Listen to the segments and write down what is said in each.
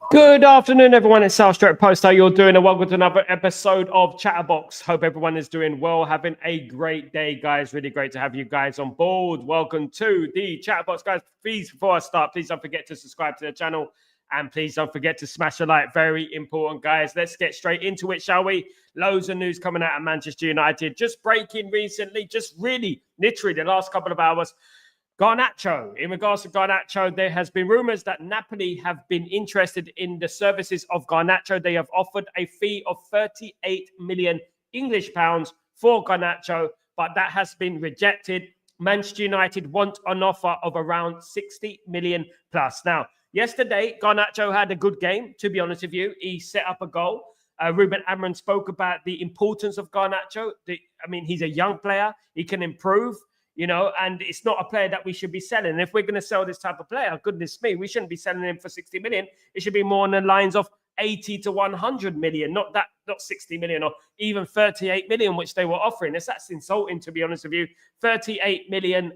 Good afternoon, everyone. It's Sal Stretford. How you're doing? And welcome to another episode of Chatterbox. Hope everyone is doing well, having a great day, guys. Really great to have you guys on board. Welcome to the Chatterbox, guys. Please, before I start, please don't forget to subscribe to the channel. And please don't forget to smash a like. Very important, guys. Let's get straight into it, shall we? Loads of news coming out of Manchester United. Just breaking recently, just really, literally the last couple of hours. Garnacho. In regards to Garnacho, there has been rumours that Napoli have been interested in the services of Garnacho. They have offered a fee of 38 million English pounds for Garnacho, but that has been rejected. Manchester United want an offer of around 60 million plus. Now, yesterday, Garnacho had a good game, to be honest with you. He set up a goal. Ruben Amorim spoke about the importance of Garnacho. He's a young player. He can improve. And it's not a player that we should be selling. And if we're going to sell this type of player, goodness me, we shouldn't be selling him for 60 million. It should be more on the lines of 80 to 100 million, not 60 million or even 38 million, which they were offering. That's insulting, to be honest with you. 38 million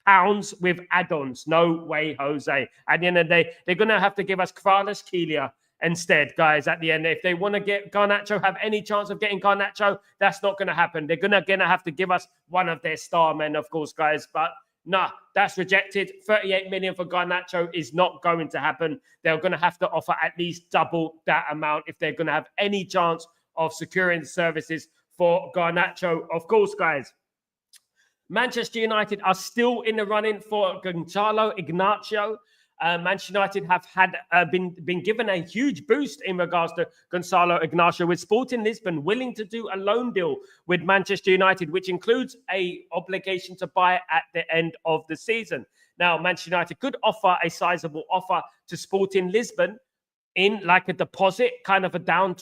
pounds with add-ons. No way, Jose. At the end of the day, they're going to have to give us Kvaratskhelia instead, guys. At the end, if they want to get Garnacho, have any chance of getting Garnacho, that's not going to happen. They're gonna have to give us one of their star men, of course, guys. But nah, that's rejected. 38 million for Garnacho is not going to happen. They're going to have to offer at least double that amount if they're going to have any chance of securing services for Garnacho. Of course, guys, Manchester United are still in the running for Gonzalo Ignacio. Manchester United have been given a huge boost in regards to Gonzalo Ignacio, with Sporting Lisbon willing to do a loan deal with Manchester United, which includes a obligation to buy at the end of the season. Now, Manchester United could offer a sizable offer to Sporting Lisbon in like a deposit, kind of a down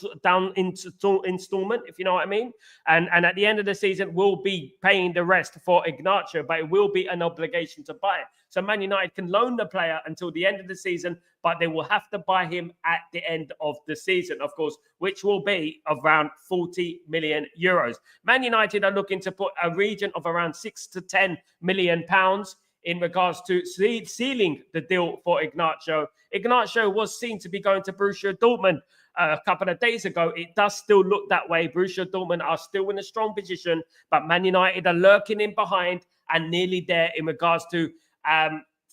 installment, if you know what I mean. And at the end of the season, we'll be paying the rest for Ignacio, but it will be an obligation to buy it. So Man United can loan the player until the end of the season, but they will have to buy him at the end of the season, of course, which will be around 40 million euros. Man United are looking to put a region of around 6 to 10 million pounds in regards to sealing the deal for Ignacio. Ignacio was seen to be going to Borussia Dortmund a couple of days ago. It does still look that way. Borussia Dortmund are still in a strong position, but Man United are lurking in behind and nearly there in regards to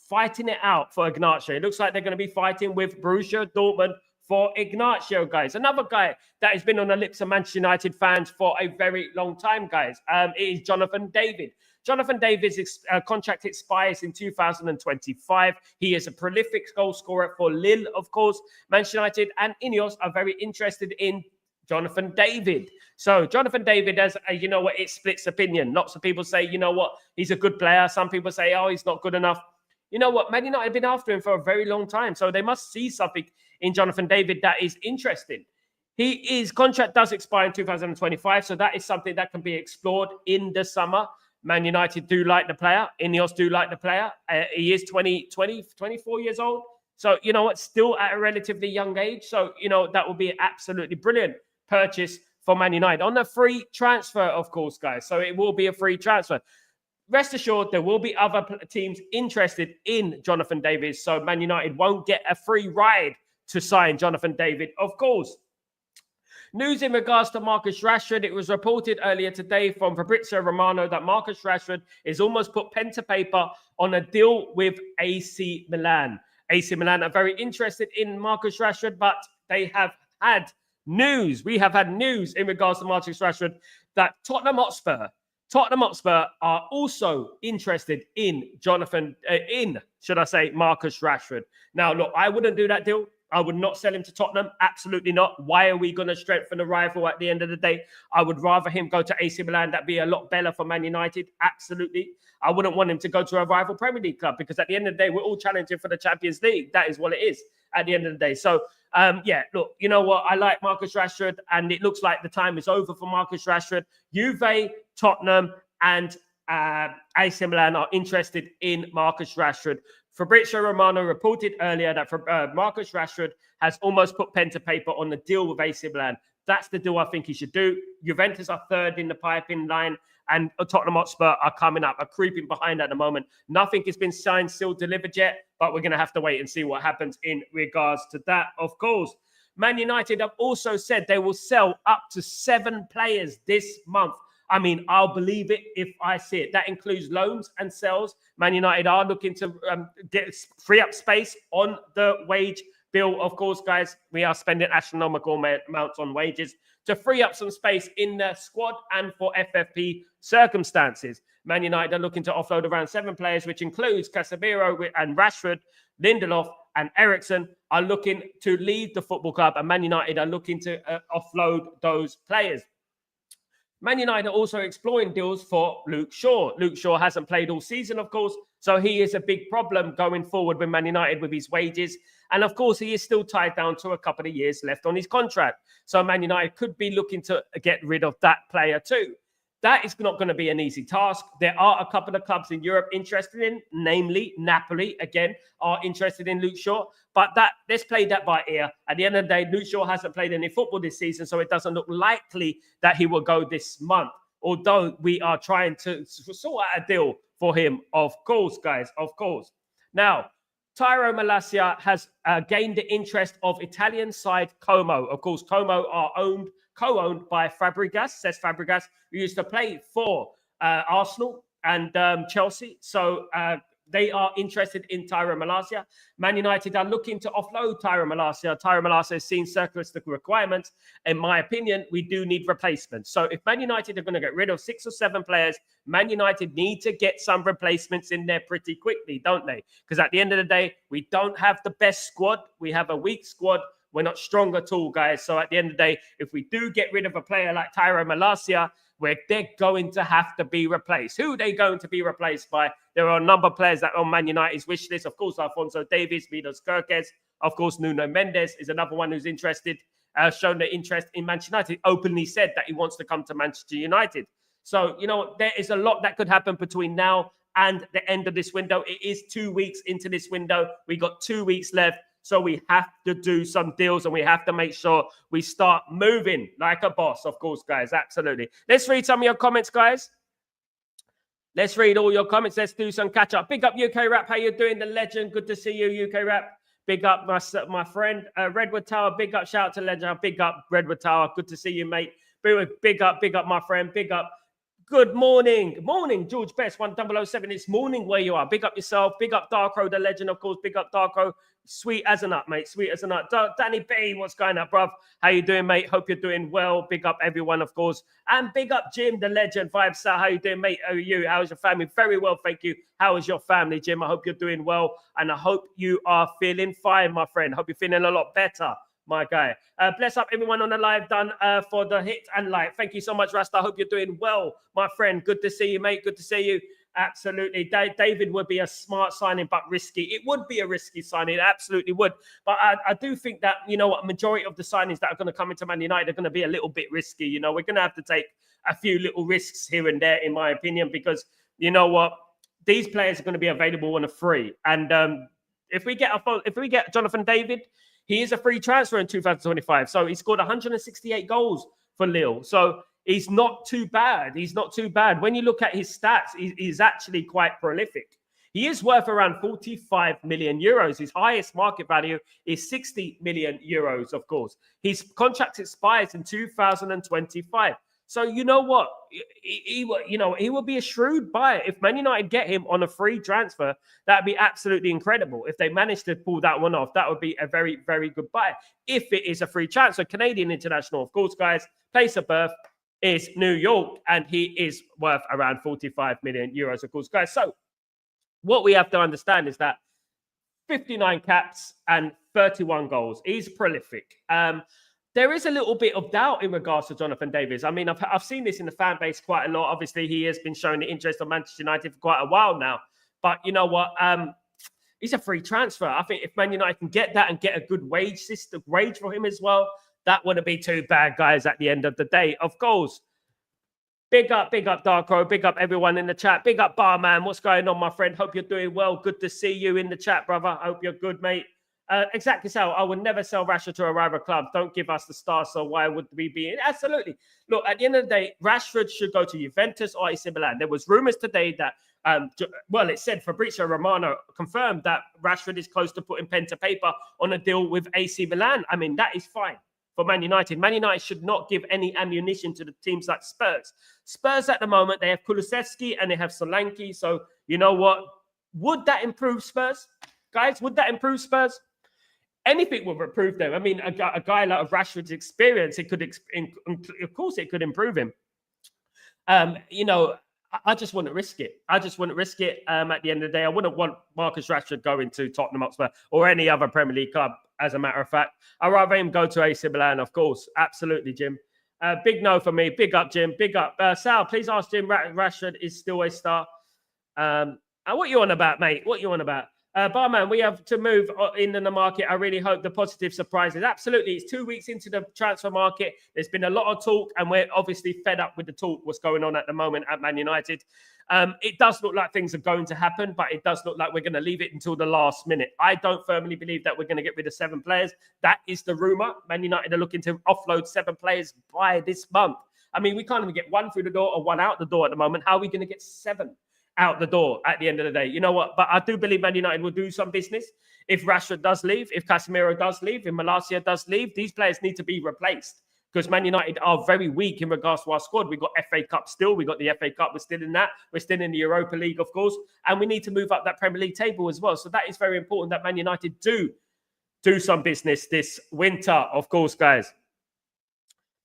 fighting it out for Ignacio. It looks like they're going to be fighting with Borussia Dortmund for Ignacio, guys. Another guy that has been on the lips of Manchester United fans for a very long time, guys, is Jonathan David. Jonathan David's contract expires in 2025. He is a prolific goal scorer for Lille, of course. Manchester United and Ineos are very interested in Jonathan David. So Jonathan David has, it splits opinion. Lots of people say, he's a good player. Some people say, oh, he's not good enough. You know what? Man United have been after him for a very long time. So they must see something in Jonathan David that is interesting. His contract does expire in 2025. So that is something that can be explored in the summer. Man United do like the player. Ineos do like the player. He is 24 years old. So, still at a relatively young age. So, that will be an absolutely brilliant purchase for Man United on a free transfer, of course, guys. So it will be a free transfer. Rest assured, there will be other teams interested in Jonathan David. So Man United won't get a free ride to sign Jonathan David, of course. News in regards to Marcus Rashford. It was reported earlier today from Fabrizio Romano that Marcus Rashford is almost put pen to paper on a deal with AC Milan. AC Milan are very interested in Marcus Rashford, but they have had news. We have had news in regards to Marcus Rashford that Tottenham Hotspur are also interested in Marcus Rashford. Now, look, I wouldn't do that deal. I would not sell him to Tottenham. Absolutely not. Why are we going to strengthen the rival at the end of the day? I would rather him go to AC Milan. That'd be a lot better for Man United. Absolutely. I wouldn't want him to go to a rival Premier League club because at the end of the day, we're all challenging for the Champions League. That is what it is at the end of the day. So, look, you know what? I like Marcus Rashford, and it looks like the time is over for Marcus Rashford. Juve, Tottenham, and AC Milan are interested in Marcus Rashford. Fabrizio Romano reported earlier that Marcus Rashford has almost put pen to paper on the deal with AC Milan. That's the deal I think he should do. Juventus are third in the piping line and Tottenham Hotspur are coming up, are creeping behind at the moment. Nothing has been signed, still delivered yet, but we're going to have to wait and see what happens in regards to that, of course. Man United have also said they will sell up to 7 players this month. I mean, I'll believe it if I see it. That includes loans and sales. Man United are looking to free up space on the wage bill. Of course, guys, we are spending astronomical amounts on wages to free up some space in the squad and for FFP circumstances. Man United are looking to offload around 7 players, which includes Casemiro and Rashford, Lindelof and Eriksen are looking to leave the football club, and Man United are looking to offload those players. Man United are also exploring deals for Luke Shaw. Luke Shaw hasn't played all season, of course, so he is a big problem going forward with Man United with his wages. And of course, he is still tied down to a couple of years left on his contract. So Man United could be looking to get rid of that player too. That is not going to be an easy task. There are a couple of clubs in Europe interested in, namely Napoli, again, are interested in Luke Shaw. But let's play that by ear. At the end of the day, Luke Shaw hasn't played any football this season, so it doesn't look likely that he will go this month. Although we are trying to sort out a deal for him, of course, guys, of course. Now, Tyrone Malacia has gained the interest of Italian side Como. Of course, Como are co-owned by Fabregas, who used to play for Arsenal and Chelsea. So they are interested in Tyrone Malacia. Man United are looking to offload Tyrone Malacia. Tyrone Malacia has seen circularistic requirements. In my opinion, we do need replacements. So if Man United are going to get rid of 6 or 7 players, Man United need to get some replacements in there pretty quickly, don't they? Because at the end of the day, we don't have the best squad. We have a weak squad. We're not strong at all, guys. So at the end of the day, if we do get rid of a player like Tyrone Malacia, they're going to have to be replaced. Who are they going to be replaced by? There are a number of players that are on Man United's wish list. Of course, Alphonso Davies, Milos Kerkez. Of course, Nuno Mendes is another one who's interested, shown the interest in Manchester United. Openly said that he wants to come to Manchester United. So, there is a lot that could happen between now and the end of this window. It is 2 weeks into this window. We got 2 weeks left. So we have to do some deals and we have to make sure we start moving like a boss, of course, guys. Absolutely. Let's read some of your comments, guys. Let's read all your comments. Let's do some catch up. Big up UK Rap. How you doing? The legend. Good to see you, UK Rap. Big up my friend Redwood Tower. Big up. Shout out to Legend. Big up Redwood Tower. Good to see you, mate. Big up my friend. Big up. Good morning. Morning, George Best, 1007. It's morning where you are. Big up yourself. Big up Darko, the legend, of course. Big up Darko. Sweet as a nut, mate. Sweet as a nut. Danny B, what's going on, bruv? How you doing, mate? Hope you're doing well. Big up everyone, of course. And big up Jim, the legend. Vibes, Sal. How you doing, mate? How are you? How's your family? Very well, thank you. How is your family, Jim? I hope you're doing well. And I hope you are feeling fine, my friend. Hope you're feeling a lot better, my guy. Bless up everyone on the live done for the hit and like. Thank you so much, Rasta. I hope you're doing well, my friend. Good to see you, mate. Good to see you. Absolutely. David would be a smart signing, but risky. It would be a risky signing. It absolutely would. But I do think that, a majority of the signings that are going to come into Man United are going to be a little bit risky. We're going to have to take a few little risks here and there, in my opinion, because you know what? These players are going to be available on a free. And if we get Jonathan David, he is a free transfer in 2025. So he scored 168 goals for Lille. So he's not too bad. He's not too bad. When you look at his stats, he's actually quite prolific. He is worth around 45 million euros. His highest market value is 60 million euros, of course. His contract expires in 2025. So you know what? He will be a shrewd buyer. If Man United get him on a free transfer, that'd be absolutely incredible. If they manage to pull that one off, that would be a very, very good buy. If it is a free transfer, Canadian international, of course, guys, place of birth is New York, and he is worth around 45 million euros, of course, guys. So what we have to understand is that 59 caps and 31 goals. He's prolific. There is a little bit of doubt in regards to Jonathan Davies. I mean, I've seen this in the fan base quite a lot. Obviously, he has been showing the interest of Manchester United for quite a while now. But you know what? He's a free transfer. I think if Man United can get that and get a good wage for him as well, that wouldn't be too bad, guys, at the end of the day. Of course. Big up Darko. Big up everyone in the chat. Big up Barman. What's going on, my friend? Hope you're doing well. Good to see you in the chat, brother. Hope you're good, mate. Exactly, Sal. I would never sell Rashford to a rival club. Don't give us the star, so why would we be in? Absolutely. Look, at the end of the day, Rashford should go to Juventus or AC Milan. There was rumours today that, it said Fabrizio Romano confirmed that Rashford is close to putting pen to paper on a deal with AC Milan. I mean, that is fine for Man United. Man United should not give any ammunition to the teams like Spurs. Spurs at the moment, they have Kulusevski and they have Solanke. So, you know what? Would that improve Spurs? Guys, would that improve Spurs? Anything would improve them. I mean, a guy like Rashford's experience, it could, of course, it could improve him. I just wouldn't risk it. At the end of the day, I wouldn't want Marcus Rashford going to Tottenham Hotspur or any other Premier League club, as a matter of fact. I'd rather him go to AC Milan, of course. Absolutely, Jim. Big no for me. Big up, Jim. Big up. Sal, please ask Jim Rashford is still a star. What you on about, mate? What you on about? Barman, we have to move in the market. I really hope the positive surprises. Absolutely. It's 2 weeks into the transfer market. There's been a lot of talk, and we're obviously fed up with the talk, what's going on at the moment at Man United. It does look like things are going to happen, but it does look like we're going to leave it until the last minute. I don't firmly believe that we're going to get rid of 7 players. That is the rumor. Man United are looking to offload 7 players by this month. I mean, we can't even get 1 through the door or 1 out the door at the moment. How are we going to get 7 out the door at the end of the day? You know what? But I do believe Man United will do some business. If Rashford does leave, if Casemiro does leave, if Malacia does leave, these players need to be replaced because Man United are very weak in regards to our squad. We got FA Cup still. We got the FA Cup. We're still in that. We're still in the Europa League, of course. And we need to move up that Premier League table as well. So that is very important that Man United do some business this winter, of course, guys.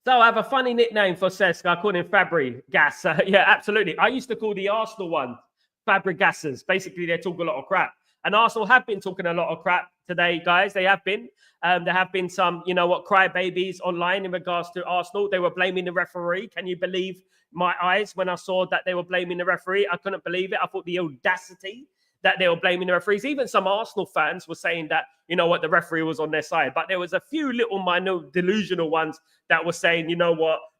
So I have a funny nickname for Cesc. I call him Fabregas. Yeah, absolutely. I used to call the Arsenal one Fabregasers. Basically, they talk a lot of crap. And Arsenal have been talking a lot of crap today, guys. They have been. There have been some, crybabies online in regards to Arsenal. They were blaming the referee. Can you believe my eyes when I saw that they were blaming the referee? I couldn't believe it. I thought the audacity that they were blaming the referees. Even some Arsenal fans were saying that, the referee was on their side. But there was a few little minor delusional ones that were saying,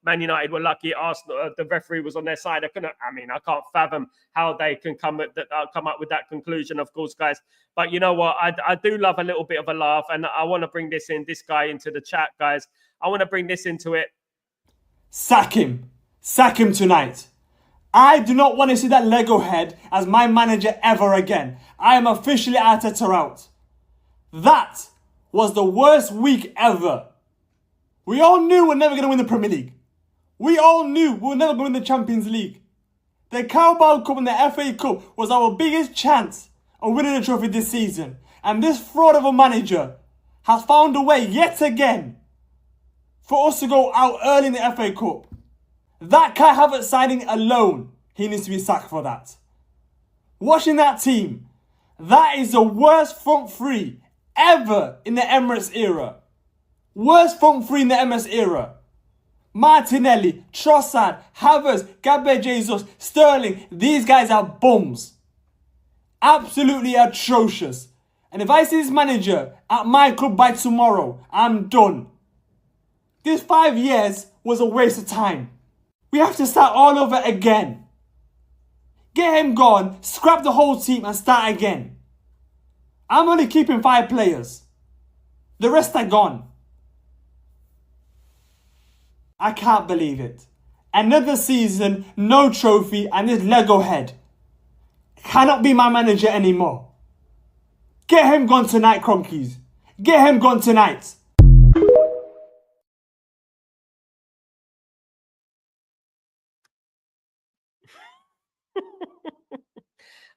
Man United were lucky. Arsenal, the referee was on their side. I can't fathom how they can come up with that conclusion, of course, guys. But you know what? I do love a little bit of a laugh, and I want to bring this guy into the chat, guys. I want to bring this into it. Sack him. Sack him tonight. I do not want to see that Lego head as my manager ever again. I am officially Arteta out. That was the worst week ever. We all knew we're never going to win the Premier League. We all knew we were never going to win the Champions League. The Carabao Cup and the FA Cup was our biggest chance of winning the trophy this season. And this fraud of a manager has found a way yet again for us to go out early in the FA Cup. That Kai Havertz signing alone, he needs to be sacked for that. Watching that team, that is the worst front three ever in the Emirates era. Worst front three in the Emirates era. Martinelli, Trossard, Havertz, Gabriel Jesus, Sterling, these guys are bums. Absolutely atrocious. And if I see this manager at my club by tomorrow, I'm done. This 5 years was a waste of time. We have to start all over again. Get him gone, scrap the whole team and start again. I'm only keeping 5 players. The rest are gone. I can't believe it. Another season, no trophy, and this Lego head cannot be my manager anymore. Get him gone tonight, Cronkies. Get him gone tonight.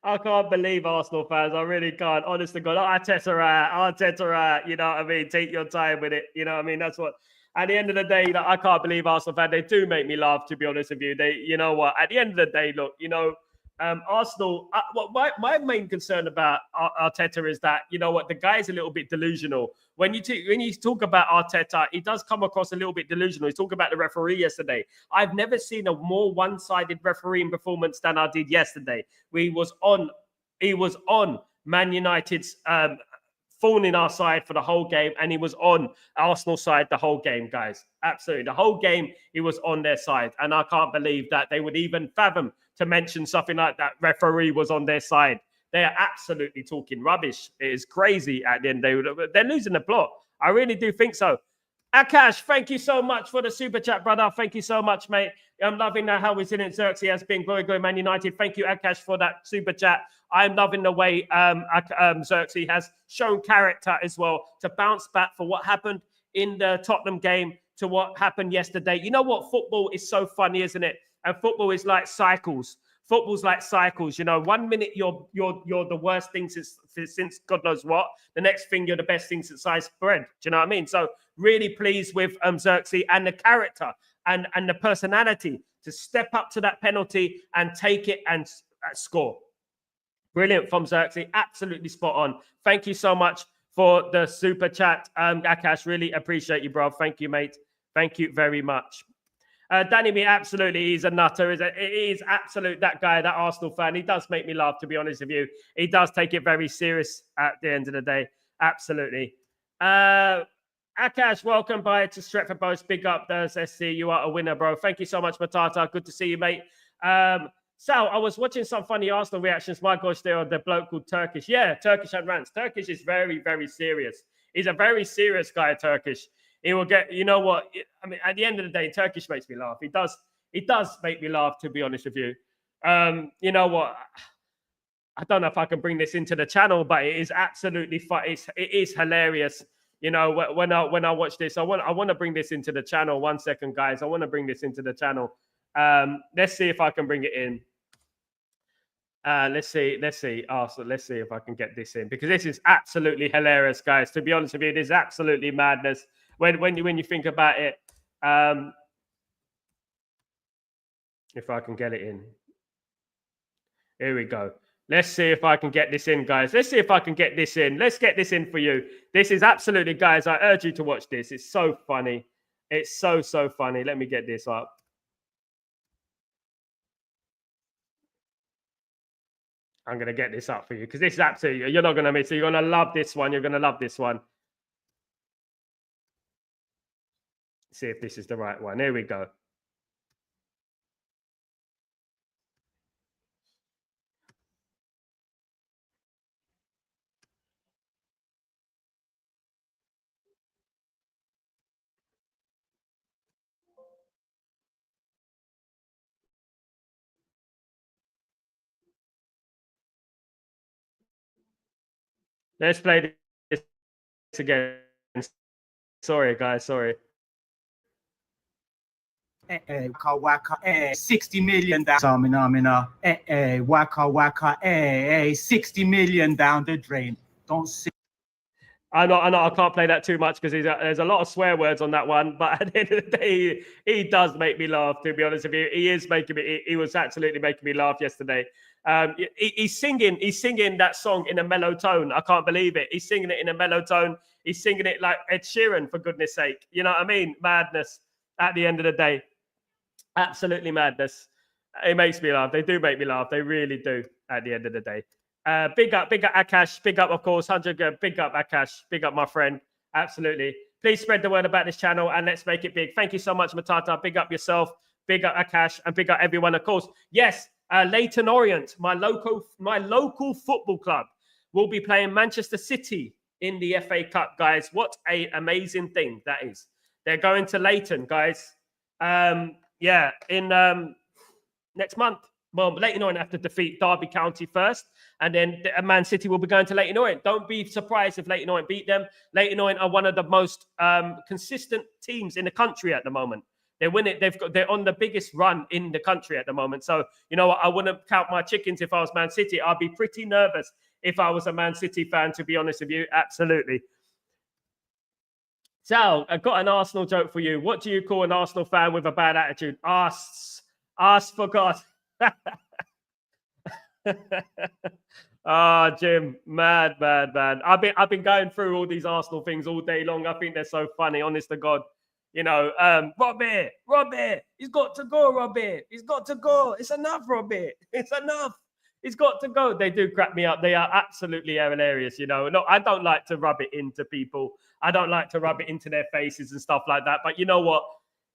I can't believe Arsenal fans. I really can't. Honest to God. Arteta out. You know what I mean? Take your time with it. You know what I mean? That's what... At the end of the day, I can't believe Arsenal fans. They do make me laugh, to be honest with you. You know what? At the end of the day, look, Arsenal, my main concern about Arteta is that, you know what, the guy's a little bit delusional. When you talk about Arteta, he does come across a little bit delusional. He's talking about the referee yesterday. I've never seen a more one-sided refereeing performance than I did yesterday. He was on Man United's falling in our side for the whole game, and he was on Arsenal's side the whole game, guys. Absolutely. The whole game, he was on their side. And I can't believe that they would even fathom to mention something like that referee was on their side. They are absolutely talking rubbish. It is crazy at the end. They're losing the plot. I really do think so. Akash, thank you so much for the super chat, brother. Thank you so much, mate. I'm loving how resilient Xerxes has been. Glory, glory, Man United. Thank you, Akash, for that super chat. I'm loving the way Xerxes has shown character as well to bounce back for what happened in the Tottenham game to what happened yesterday. You know what? Football is so funny, isn't it? And football is like cycles. Football's like cycles. You know, 1 minute you're the worst thing since God knows what. The next thing you're the best thing since sliced bread. Do you know what I mean? So really pleased with Xerxes and the character and the personality to step up to that penalty and take it and score. Brilliant from Xerxes. Absolutely spot on. Thank you so much for the super chat, Akash. Really appreciate you, bro. Thank you, mate. Thank you very much. Danny Me, absolutely, he's a nutter. He is absolute, that guy, that Arsenal fan. He does make me laugh, to be honest with you. He does take it very serious at the end of the day. Absolutely. Akash, welcome by to Stretford Post. Big up, SC. You are a winner, bro. Thank you so much, Matata. Good to see you, mate. Sal, I was watching some funny Arsenal reactions. My gosh, there are the bloke called Turkish. Yeah, Turkish and rants. Turkish is very, very serious. He's a very serious guy, Turkish. He will get, you know what? I mean, at the end of the day, Turkish makes me laugh. He does make me laugh, to be honest with you. You know what? I don't know if I can bring this into the channel, but it is absolutely fun. It is hilarious. You know, when I watch this, I want to bring this into the channel. 1 second, guys. I want to bring this into the channel. Let's see if I can bring it in. Let's see. So let's see if I can get this in, because this is absolutely hilarious, guys. To be honest with you, it is absolutely madness when you think about it. If I can get it in, here we go. Let's see if I can get this in, guys. Let's see if I can get this in. Let's get this in for you. This is absolutely, guys. I urge you to watch this. It's so funny. It's so funny. Let me get this up. I'm going to get this up for you because this is absolutely, you're not going to miss it. You're going to love this one. You're going to love this one. See if this is the right one. Here we go. Let's play this again. Sorry, guys. Sorry. 60 million down. Waka 60 million down the drain. Don't see. I know. I can't play that too much because there's a lot of swear words on that one. But at the end of the day, he does make me laugh. To be honest with you, he is making me. He was absolutely making me laugh yesterday. He's singing that song in a mellow tone. I can't believe it. He's singing it in a mellow tone. He's singing it like Ed Sheeran, for goodness sake. You know what I mean? Madness. At the end of the day, absolutely madness. It makes me laugh. They do make me laugh. They really do. At the end of the day. Big up Akash. Big up, of course, 100. Big up Akash. Big up my friend. Absolutely. Please spread the word about this channel and let's make it big. Thank you so much, Matata. Big up yourself. Big up Akash and big up everyone, of course. Yes, Leyton Orient, my local football club, will be playing Manchester City in the FA Cup, guys. What an amazing thing that is. They're going to Leyton, guys. In next month. Well, Leyton Orient have to defeat Derby County first, and then Man City will be going to Leyton Orient. Don't be surprised if Leyton Orient beat them. Leyton Orient are one of the most consistent teams in the country at the moment. They win it. They're on the biggest run in the country at the moment. So, you know what? I wouldn't count my chickens if I was Man City. I'd be pretty nervous if I was a Man City fan, to be honest with you. Absolutely. Sal, I've got an Arsenal joke for you. What do you call an Arsenal fan with a bad attitude? Ask for God. Jim, mad. I've been going through all these Arsenal things all day long. I think they're so funny, honest to God. You know, Robbie, he's got to go, Robbie. He's got to go. It's enough, Robbie. It's enough. He's got to go. They do crack me up. They are absolutely hilarious, you know. No, I don't like to rub it into people. I don't like to rub it into their faces and stuff like that. But you know what?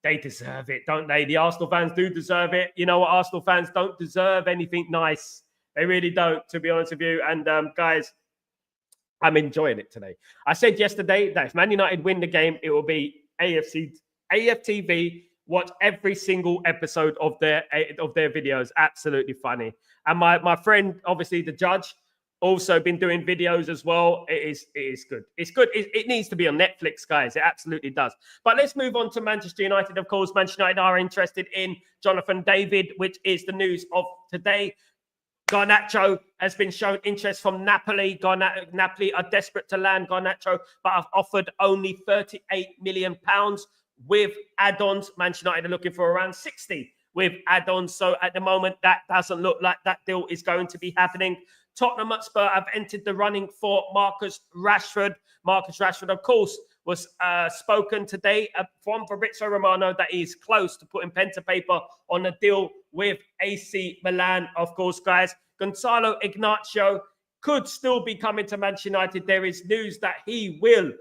They deserve it, don't they? The Arsenal fans do deserve it. You know what? Arsenal fans don't deserve anything nice. They really don't, to be honest with you. And guys, I'm enjoying it today. I said yesterday that if Man United win the game, it will be AFTV. Watch every single episode of their videos. Absolutely funny. And my friend, obviously the judge, also been doing videos as well. It is good. It's good. It needs to be on Netflix, guys. It absolutely does. But let's move on to Manchester United. Of course, Manchester United are interested in Jonathan David, which is the news of today. Garnacho has been shown interest from Napoli. Napoli are desperate to land Garnacho, but have offered only £38 million with add-ons. Manchester United are looking for around 60 with add-ons. So at the moment, that doesn't look like that deal is going to be happening. Tottenham Hotspur have entered the running for Marcus Rashford. Marcus Rashford, of course, was spoken today from Fabrizio Romano that he's close to putting pen to paper on a deal with AC Milan. Of course, guys, Gonzalo Ignacio could still be coming to Manchester United. There is news that he will,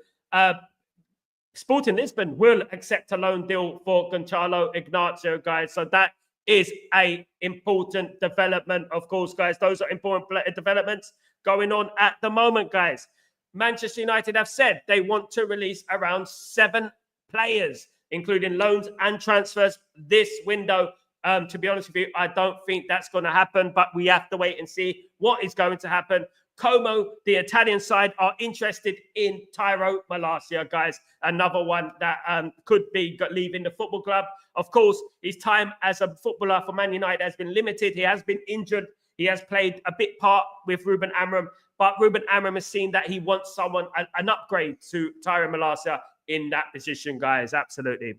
Sporting Lisbon will accept a loan deal for Gonzalo Ignacio, guys. So that is a important development, of course, guys. Those are important developments going on at the moment, guys. Manchester United have said they want to release around 7 players, including loans and transfers this window. To be honest with you, I don't think that's going to happen, but we have to wait and see what is going to happen. Como, the Italian side, are interested in Tyrone Malacia, guys. Another one that could be leaving the football club. Of course, his time as a footballer for Man United has been limited. He has been injured. He has played a bit part with Ruben Amorim, but Ruben Amorim has seen that he wants someone, an upgrade to Tyrone Malacia in that position, guys. Absolutely.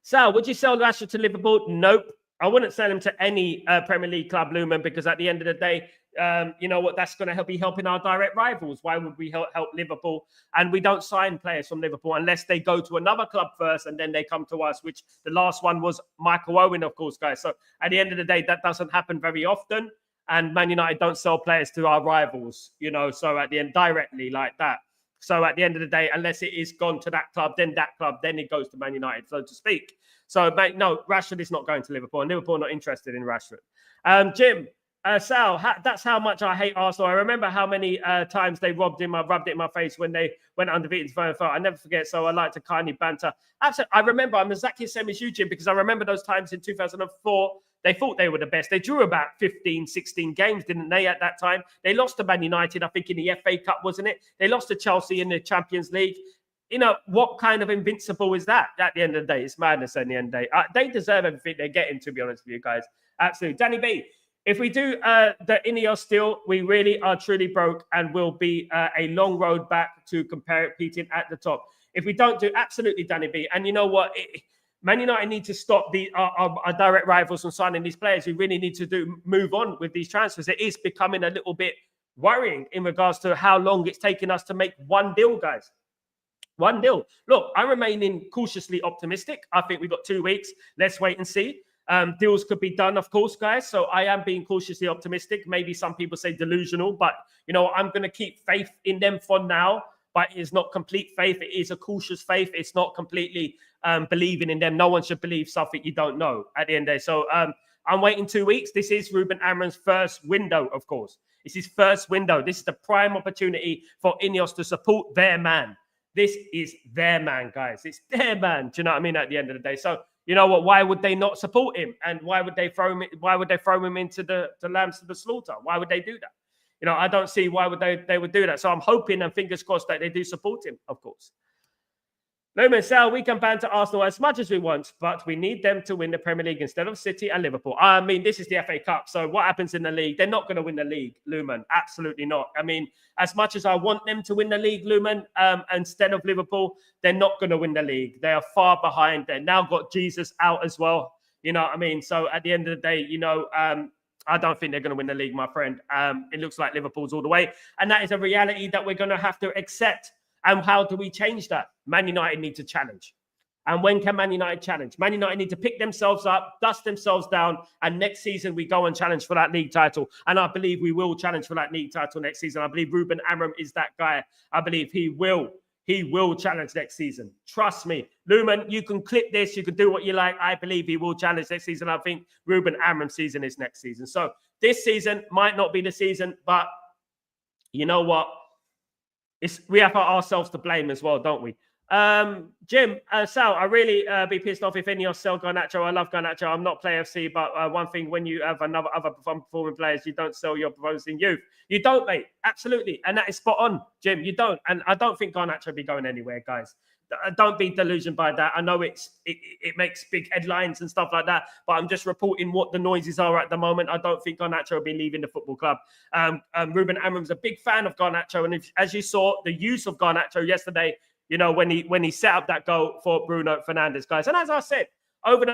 Sal, would you sell Rashford to Liverpool? Nope. I wouldn't sell him to any Premier League club, Lumen, because at the end of the day, you know what, that's going to be helping our direct rivals. Why would we help Liverpool? And we don't sign players from Liverpool unless they go to another club first and then they come to us, which the last one was Michael Owen, of course, guys. So at the end of the day, that doesn't happen very often. And Man United don't sell players to our rivals, you know, so at the end, directly like that. So at the end of the day, unless it is gone to that club, then it goes to Man United, so to speak. So, no, Rashford is not going to Liverpool, and Liverpool are not interested in Rashford. Jim, Sal, that's how much I hate Arsenal. I remember how many times they rubbed it in my face when they went undefeated for NFL. I never forget, so I like to kindly banter. Absolutely, I remember, I'm exactly the same as you, Jim, because I remember those times in 2004. They thought they were the best. They drew about 15, 16 games, didn't they, at that time? They lost to Man United, I think, in the FA Cup, wasn't it? They lost to Chelsea in the Champions League. You know, what kind of invincible is that at the end of the day? It's madness at the end of the day. They deserve everything they're getting, to be honest with you guys. Absolutely. Danny B, if we do the Ineos deal, we really are truly broke and will be a long road back to competing at the top. If we don't do, absolutely, Danny B. And you know what? Man United need to stop our direct rivals from signing these players. We really need to move on with these transfers. It is becoming a little bit worrying in regards to how long it's taken us to make one deal, guys. One deal. Look, I'm remaining cautiously optimistic. I think we've got 2 weeks. Let's wait and see. Deals could be done, of course, guys. So I am being cautiously optimistic. Maybe some people say delusional, but you know, I'm going to keep faith in them for now. But it is not complete faith. It is a cautious faith. It's not completely believing in them. No one should believe something you don't know at the end of the day. So I'm waiting 2 weeks. This is Ruben Amorim's first window, of course. It's his first window. This is the prime opportunity for Ineos to support their man. This is their man, guys. It's their man. Do you know what I mean? At the end of the day. So you know what? Why would they not support him? And why would they throw him? Why would they throw him into the lambs to the slaughter? Why would they do that? You know, I don't see why would they would do that. So I'm hoping and fingers crossed that they do support him, of course. Lumen, Sal, we can banter Arsenal as much as we want, but we need them to win the Premier League instead of City and Liverpool. I mean, this is the FA Cup, so what happens in the league? They're not going to win the league, Lumen. Absolutely not. I mean, as much as I want them to win the league, Lumen, instead of Liverpool, they're not going to win the league. They are far behind. They've now got Jesus out as well. You know what I mean? So at the end of the day, you know, I don't think they're going to win the league, my friend. It looks like Liverpool's all the way. And that is a reality that we're going to have to accept. And how do we change that? Man United need to challenge. And when can Man United challenge? Man United need to pick themselves up, dust themselves down, and next season we go and challenge for that league title. And I believe we will challenge for that league title next season. I believe Ruben Amorim is that guy. I believe he will challenge next season. Trust me. Lumen, you can clip this. You can do what you like. I believe he will challenge next season. I think Ruben Amorim's season is next season. So this season might not be the season, but you know what? We have ourselves to blame as well, don't we? Jim, Sal, I really be pissed off if any of sell Garnacho. I love Garnacho. I'm not play FC, but one thing, when you have other performing players, you don't sell your proposing youth. You don't, mate. Absolutely. And that is spot on, Jim. You don't. And I don't think Garnacho will be going anywhere, guys. Don't be delusioned by that. I know it makes big headlines and stuff like that, but I'm just reporting what the noises are at the moment. I don't think Garnacho will be leaving the football club. Ruben Amorim's a big fan of Garnacho, and as you saw, the use of Garnacho yesterday, you know, when he set up that goal for Bruno Fernandes, guys. And as I said over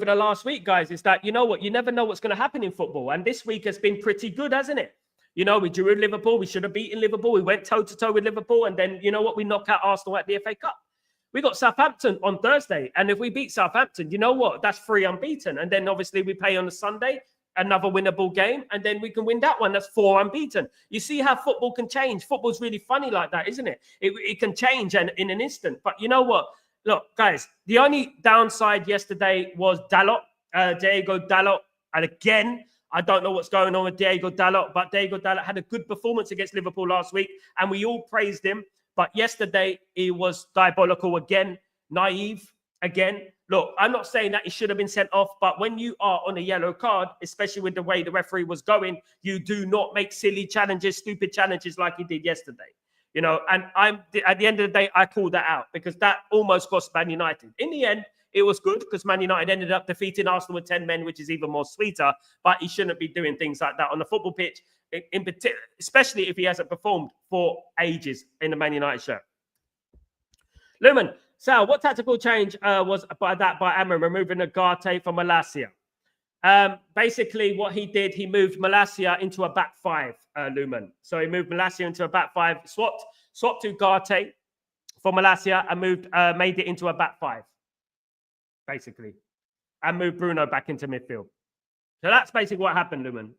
the last week, guys, is that, you know what, you never know what's going to happen in football, and this week has been pretty good, hasn't it? You know, we drew with Liverpool. We should have beaten Liverpool. We went toe-to-toe with Liverpool. And then, you know what? We knocked out Arsenal at the FA Cup. We got Southampton on Thursday. And if we beat Southampton, you know what? That's 3 unbeaten. And then, obviously, we play on the Sunday, another winnable game. And then we can win that one. That's 4 unbeaten. You see how football can change. Football's really funny like that, isn't it? It can change in an instant. But you know what? Look, guys, the only downside yesterday was Dalot, Diego Dalot. And again, I don't know what's going on with Diego Dalot, but Diego Dalot had a good performance against Liverpool last week, and we all praised him. But yesterday, he was diabolical again, naive again. Look, I'm not saying that he should have been sent off, but when you are on a yellow card, especially with the way the referee was going, you do not make silly challenges, stupid challenges like he did yesterday. You know, and at the end of the day, I called that out because that almost cost Man United. In the end, it was good because Man United ended up defeating Arsenal with 10 men, which is even more sweeter. But he shouldn't be doing things like that on the football pitch, in particular, especially if he hasn't performed for ages in the Man United shirt. Lumen, Sal, what tactical change was by Amorim removing Ugarte from Malacia? Basically, what he did, he moved Malacia into a back 5, Lumen. So he moved Malacia into a back 5, swapped Ugarte for Malacia and made it into a back 5. Basically, and move Bruno back into midfield. So that's basically what happened, Lumen.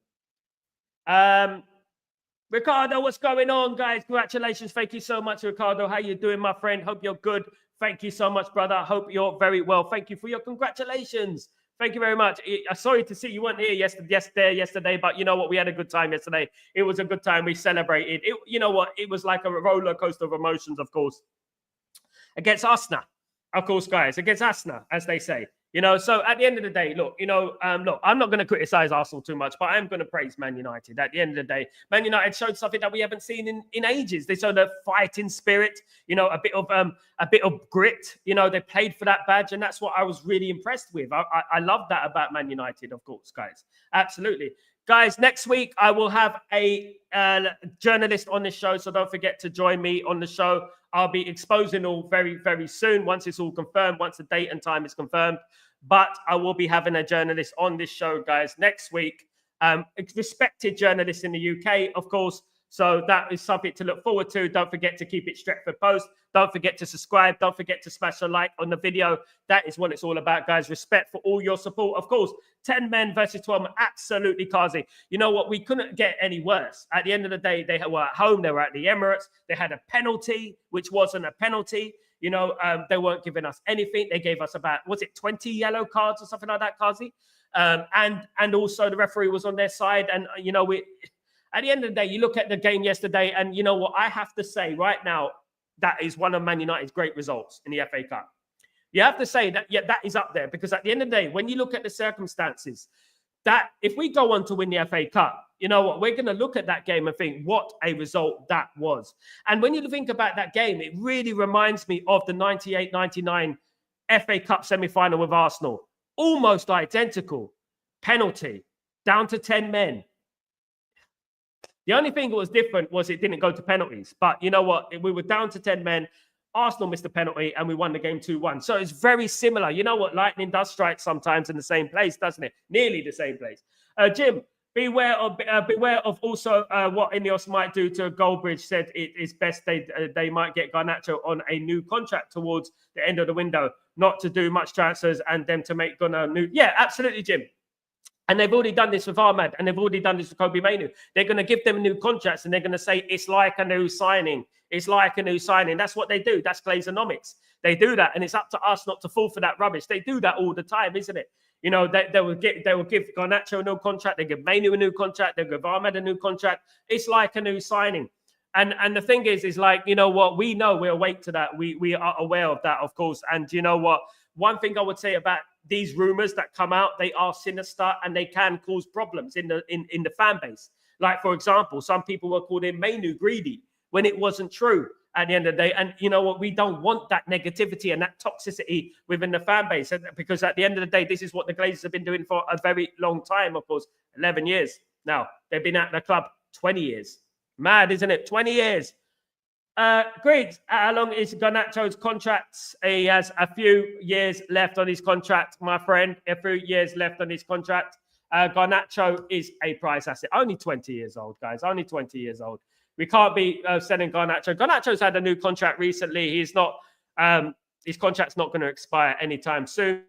Ricardo, what's going on, guys? Congratulations. Thank you so much, Ricardo. How you doing, my friend? Hope you're good. Thank you so much, brother. Hope you're very well. Thank you for your congratulations. Thank you very much. Sorry to see you weren't here yesterday, but you know what? We had a good time yesterday. It was a good time. We celebrated. You know what? It was like a roller coaster of emotions, of course, against Arsenal. Of course, guys, against Arsenal, as they say. You know, so at the end of the day, look, I'm not going to criticize Arsenal too much, but I am going to praise Man United. At the end of the day, Man United showed something that we haven't seen in ages. They showed a fighting spirit, you know, a bit of grit. You know, they played for that badge, and that's what I was really impressed with. I love that about Man United, of course, guys. Absolutely. Guys, next week I will have a journalist on this show, so don't forget to join me on the show. I'll be exposing all very, very soon once it's all confirmed, once the date and time is confirmed. But I will be having a journalist on this show, guys, next week. Respected journalist in the UK, of course. So that is something to look forward to. Don't forget to keep it Stretford Post. Don't forget to subscribe. Don't forget to smash a like on the video. That is what it's all about, guys. Respect for all your support. Of course, 10 men versus 12 men. Absolutely, Kazi. You know what? We couldn't get any worse. At the end of the day, they were at home. They were at the Emirates. They had a penalty, which wasn't a penalty. You know, they weren't giving us anything. They gave us about, 20 yellow cards or something like that, Kazi? And also the referee was on their side. And, you know, at the end of the day, you look at the game yesterday, and you know what? I have to say right now, that is one of Man United's great results in the FA Cup. You have to say that, yeah, that is up there, because at the end of the day, when you look at the circumstances, that if we go on to win the FA Cup, you know what? We're going to look at that game and think, what a result that was. And when you think about that game, it really reminds me of the 98-99 FA Cup semi-final with Arsenal. Almost identical. Penalty. Down to 10 men. The only thing that was different was it didn't go to penalties. But you know what? We were down to 10 men. Arsenal missed a penalty and we won the game 2-1. So it's very similar. You know what? Lightning does strike sometimes in the same place, doesn't it? Nearly the same place. Jim, beware of also what Ineos might do to Goldbridge. Said it is best they might get Garnacho on a new contract towards the end of the window, not to do much transfers and them to make Gunnar new. Yeah, absolutely, Jim. And they've already done this with Ahmad, and they've already done this with Kobe Mainu. They're going to give them new contracts, and they're going to say it's like a new signing. It's like a new signing. That's what they do. That's Glazeonomics. They do that, and it's up to us not to fall for that rubbish. They do that all the time, isn't it? You know, they will give Garnacho a new contract. They give Mainu a new contract. They give Ahmed a new contract. It's like a new signing. And the thing is like, you know what? We know, we're awake to that. We are aware of that, of course. And you know what? One thing I would say about these rumors that come out, they are sinister and they can cause problems in the fan base. Like, for example, some people were calling Mainu greedy when it wasn't true at the end of the day. And you know what? We don't want that negativity and that toxicity within the fan base, because at the end of the day, this is what the Glazers have been doing for a very long time, of course, 11 years. Now, they've been at the club 20 years. Mad, isn't it? 20 years. Great. How long is Garnacho's contract? He has a few years left on his contract, my friend. A few years left on his contract. Garnacho is a price asset. Only 20 years old, guys. Only 20 years old. We can't be selling Garnacho. Garnacho's had a new contract recently. He's not. His contract's not going to expire anytime soon.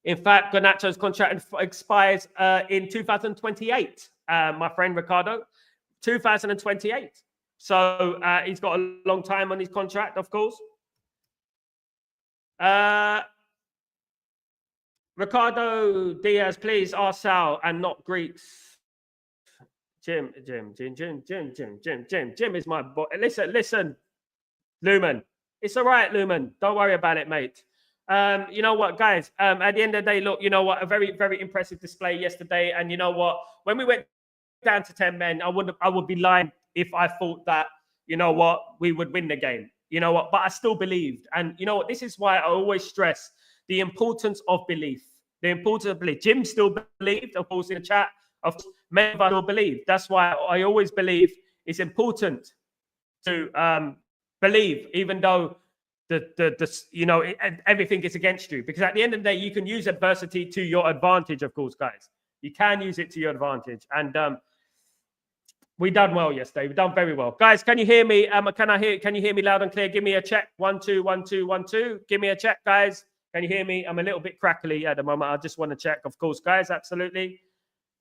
In fact, Garnacho's contract expires in 2028, my friend Ricardo. 2028. So he's got a long time on his contract, of course. Ricardo Diaz, please ask Sal and not Greeks. Jim is my boy. Listen, Lumen. It's all right, Lumen. Don't worry about it, mate. You know what, guys? At the end of the day, look, you know what? A very, very impressive display yesterday. And you know what? When we went down to 10 men, I would be lying if I thought that, you know what, we would win the game. You know what? But I still believed. And you know what? This is why I always stress the importance of belief. The importance of belief. Jim still believed, of course, in the chat. Of course, many of us still believe. That's why I always believe it's important to believe, even though everything is against you. Because at the end of the day, you can use adversity to your advantage, of course, guys. You can use it to your advantage. And we done well yesterday. We done very well. Guys, can you hear me? Can you hear me loud and clear? Give me a check. 1 2 1 2 1 2. Give me a check, guys. Can you hear me? I'm a little bit crackly at the moment. I just want to check, of course, guys. Absolutely.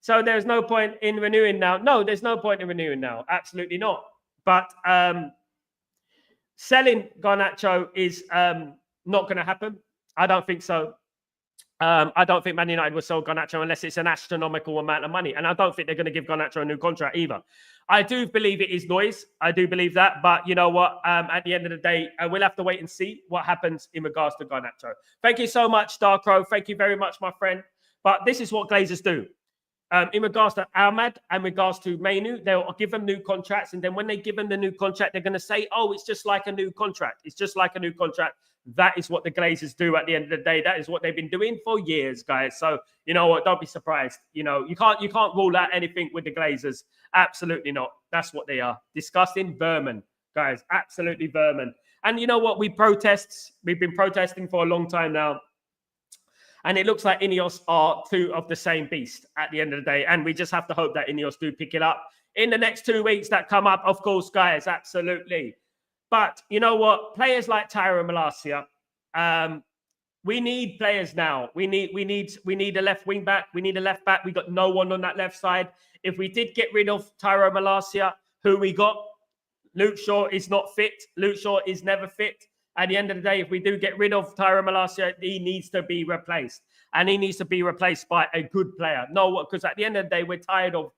So there's no point in renewing now. No, there's no point in renewing now. Absolutely not. But selling Garnacho is not going to happen. I don't think so. I don't think Man United will sell Garnacho unless it's an astronomical amount of money. And I don't think they're going to give Garnacho a new contract either. I do believe it is noise. I do believe that. But you know what? At the end of the day, we'll have to wait and see what happens in regards to Garnacho. Thank you so much, Starcrow. Thank you very much, my friend. But this is what Glazers do. In regards to Ahmad and regards to Mainu, they'll give them new contracts. And then when they give them the new contract, they're going to say, oh, it's just like a new contract. It's just like a new contract. That is what the Glazers do at the end of the day. That is what they've been doing for years, guys. So, you know what? Don't be surprised. You know, you can't rule out anything with the Glazers. Absolutely not. That's what they are. Disgusting vermin, guys. Absolutely vermin. And you know what? We've been protesting for a long time now. And it looks like Ineos are two of the same beast at the end of the day. And we just have to hope that Ineos do pick it up in the next 2 weeks that come up, of course, guys. Absolutely. But you know what? Players like Tyra and Malacia, we need players now. We need a left wing back. We need a left back. We got no one on that left side. If we did get rid of Tyra and Malacia, who we got, Luke Shaw is not fit. Luke Shaw is never fit. At the end of the day, if we do get rid of Tyra Malacia, he needs to be replaced. And he needs to be replaced by a good player. No, because at the end of the day, we're tired of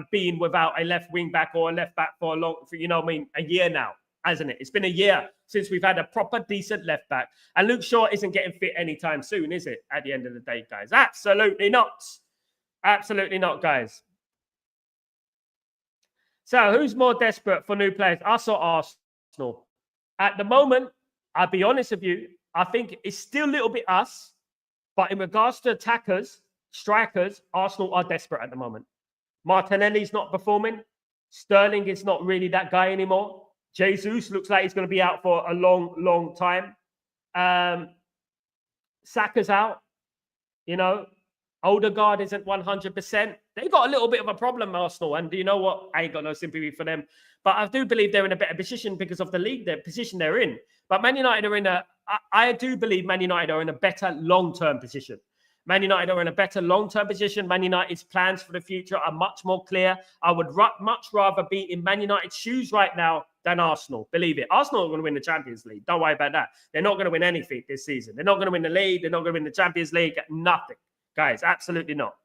being without a left wing back or a left back for a year now, hasn't it? It's been a year since we've had a proper, decent left back. And Luke Shaw isn't getting fit anytime soon, is it? At the end of the day, guys. Absolutely not. Absolutely not, guys. So who's more desperate for new players? Us or Arsenal? At the moment, I'll be honest with you, I think it's still a little bit us. But in regards to attackers, strikers, Arsenal are desperate at the moment. Martinelli's not performing. Sterling is not really that guy anymore. Jesus looks like he's going to be out for a long, long time. Saka's out. You know, Odegaard isn't 100%. They've got a little bit of a problem, Arsenal. And you know what? I ain't got no sympathy for them. But I do believe they're in a better position because of the league, the position they're in. But Man United are I do believe Man United are in a better long-term position. Man United are in a better long-term position. Man United's plans for the future are much more clear. I would much rather be in Man United's shoes right now than Arsenal. Believe it. Arsenal are going to win the Champions League. Don't worry about that. They're not going to win anything this season. They're not going to win the league. They're not going to win the Champions League. Nothing. Guys, absolutely not.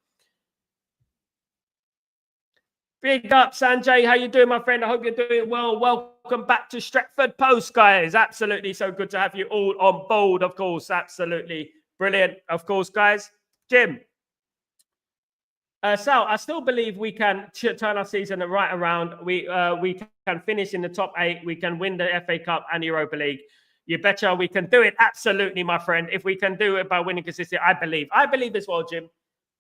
Big up, Sanjay. How you doing, my friend? I hope you're doing well. Welcome back to Stretford Post, guys. Absolutely so good to have you all on board, of course. Absolutely brilliant, of course, guys. Jim. Sal, I still believe we can turn our season right around. We can finish in the top 8. We can win the FA Cup and Europa League. You betcha we can do it. Absolutely, my friend. If we can do it by winning consistently, I believe. I believe as well, Jim.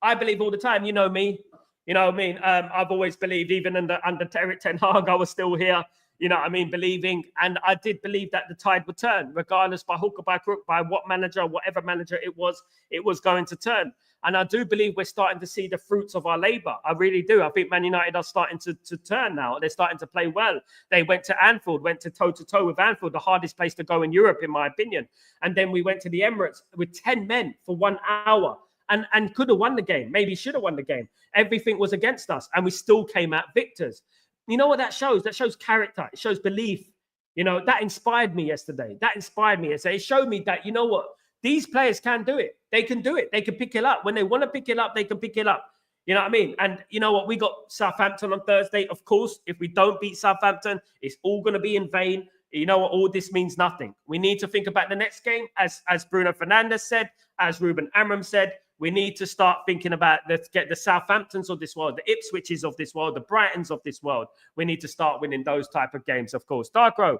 I believe all the time. You know me. You know what I mean? I've always believed, even under Eric Ten Hag, I was still here. You know what I mean? Believing. And I did believe that the tide would turn, regardless by hook or by crook, by what manager, whatever manager it was going to turn. And I do believe we're starting to see the fruits of our labor. I really do. I think Man United are starting to turn now. They're starting to play well. They went to Anfield, went to toe-to-toe with Anfield, the hardest place to go in Europe, in my opinion. And then we went to the Emirates with 10 men for 1 hour and could have won the game. Maybe should have won the game. Everything was against us, and we still came out victors. You know what that shows? That shows character. It shows belief. You know, that inspired me yesterday. That inspired me. It showed me that, you know what? These players can do it. They can do it. They can pick it up. When they want to pick it up, they can pick it up. You know what I mean? And you know what? We got Southampton on Thursday. Of course, if we don't beat Southampton, it's all going to be in vain. You know what? All this means nothing. We need to think about the next game. As Bruno Fernandes said, as Ruben Amorim said, we need to start thinking about, let's get the Southamptons of this world, the Ipswiches of this world, the Brightons of this world. We need to start winning those type of games, of course. Darkrow.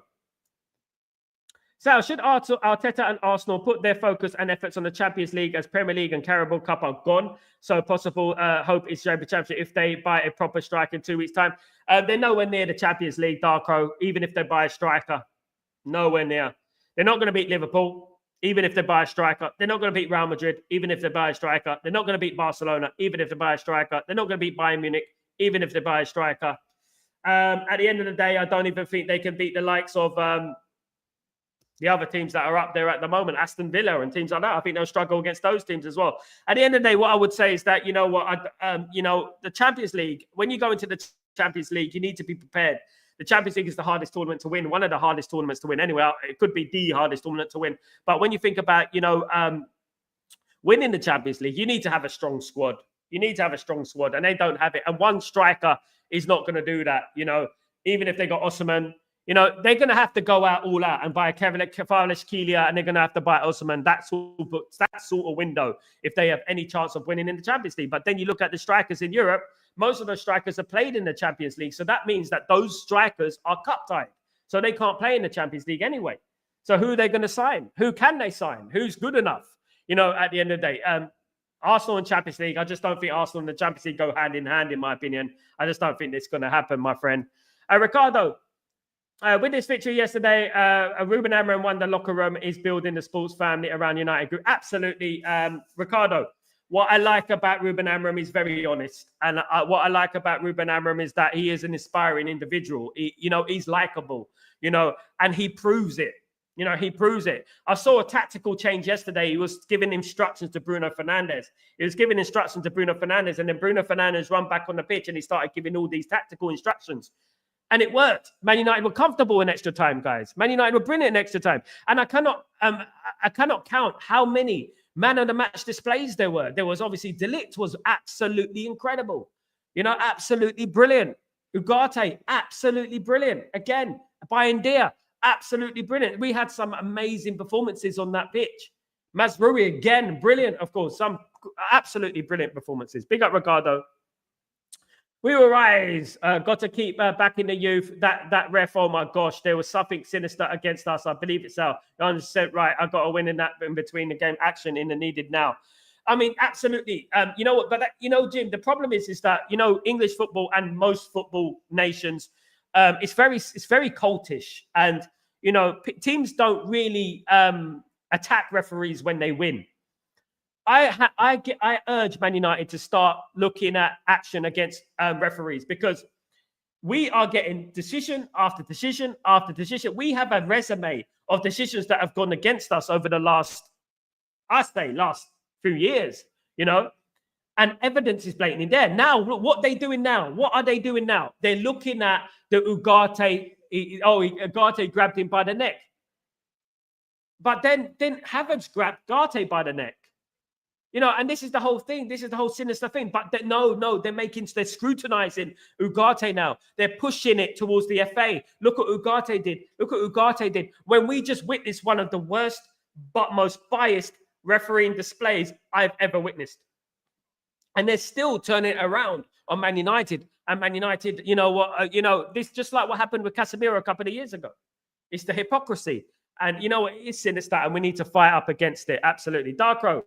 So should Arteta and Arsenal put their focus and efforts on the Champions League as Premier League and Carabao Cup are gone? So possible hope is Champions Championship if they buy a proper striker in 2 weeks' time. They're nowhere near the Champions League, Darko, even if they buy a striker. Nowhere near. They're not going to beat Liverpool, even if they buy a striker. They're not going to beat Real Madrid, even if they buy a striker. They're not going to beat Barcelona, even if they buy a striker. They're not going to beat Bayern Munich, even if they buy a striker. At the end of the day, I don't even think they can beat the likes of the other teams that are up there at the moment, Aston Villa and teams like that. I think they'll struggle against those teams as well. At the end of the day, what I would say is that, you know what, the Champions League, when you go into the Champions League, you need to be prepared. The Champions League is the hardest tournament to win, one of the hardest tournaments to win. Anyway, it could be the hardest tournament to win. But when you think about, winning the Champions League, you need to have a strong squad. You need to have a strong squad, and they don't have it. And one striker is not going to do that, even if they got Osimhen. They're going to have to go out all out and buy Kvaratskhelia, and they're going to have to buy Osimhen. That sort of window, if they have any chance of winning in the Champions League. But then you look at the strikers in Europe, most of those strikers are played in the Champions League. So that means that those strikers are cup tied. So they can't play in the Champions League anyway. So who are they going to sign? Who can they sign? Who's good enough? At the end of the day, Arsenal and Champions League, I just don't think Arsenal and the Champions League go hand in hand, in my opinion. I just don't think it's going to happen, my friend. Ricardo, with this victory yesterday, Ruben Amorim won the locker room, is building the sports family around United Group. Absolutely. Ricardo, what I like about Ruben Amorim is very honest. And what I like about Ruben Amorim is that he is an inspiring individual. He's likable, and he proves it. He proves it. I saw a tactical change yesterday. He was giving instructions to Bruno Fernandes. And then Bruno Fernandes ran back on the pitch and he started giving all these tactical instructions. And it worked. Man United were comfortable in extra time, guys. Man United were brilliant in extra time. And I cannot count how many man of the match displays there were. There was obviously De Ligt was absolutely incredible. Absolutely brilliant. Ugarte, absolutely brilliant. Again, Bayendia, absolutely brilliant. We had some amazing performances on that pitch. Mazraoui, again, brilliant, of course. Some absolutely brilliant performances. Big up, Ricardo. We will rise. Got to keep back in the youth. That ref, oh my gosh, there was something sinister against us. I believe it's Sal. 100% right. I got a win in that in between the game action in the needed now. I mean, absolutely. You know what? But Jim, the problem is that English football and most football nations, it's very cultish, and teams don't really attack referees when they win. I urge Man United to start looking at action against referees, because we are getting decision after decision after decision. We have a resume of decisions that have gone against us over the last few years, and evidence is blatantly there. Now, what are they doing now? They're looking at the Ugarte Ugarte grabbed him by the neck. But then Havertz grabbed Ugarte by the neck. You know, and this is the whole thing. This is the whole sinister thing. But they're scrutinizing Ugarte now. They're pushing it towards the FA. Look what Ugarte did. Look what Ugarte did. When we just witnessed one of the worst but most biased refereeing displays I've ever witnessed. And they're still turning it around on Man United. And Man United, this just like what happened with Casemiro a couple of years ago. It's the hypocrisy. And you know what? It's sinister, and we need to fight up against it. Absolutely. Darko.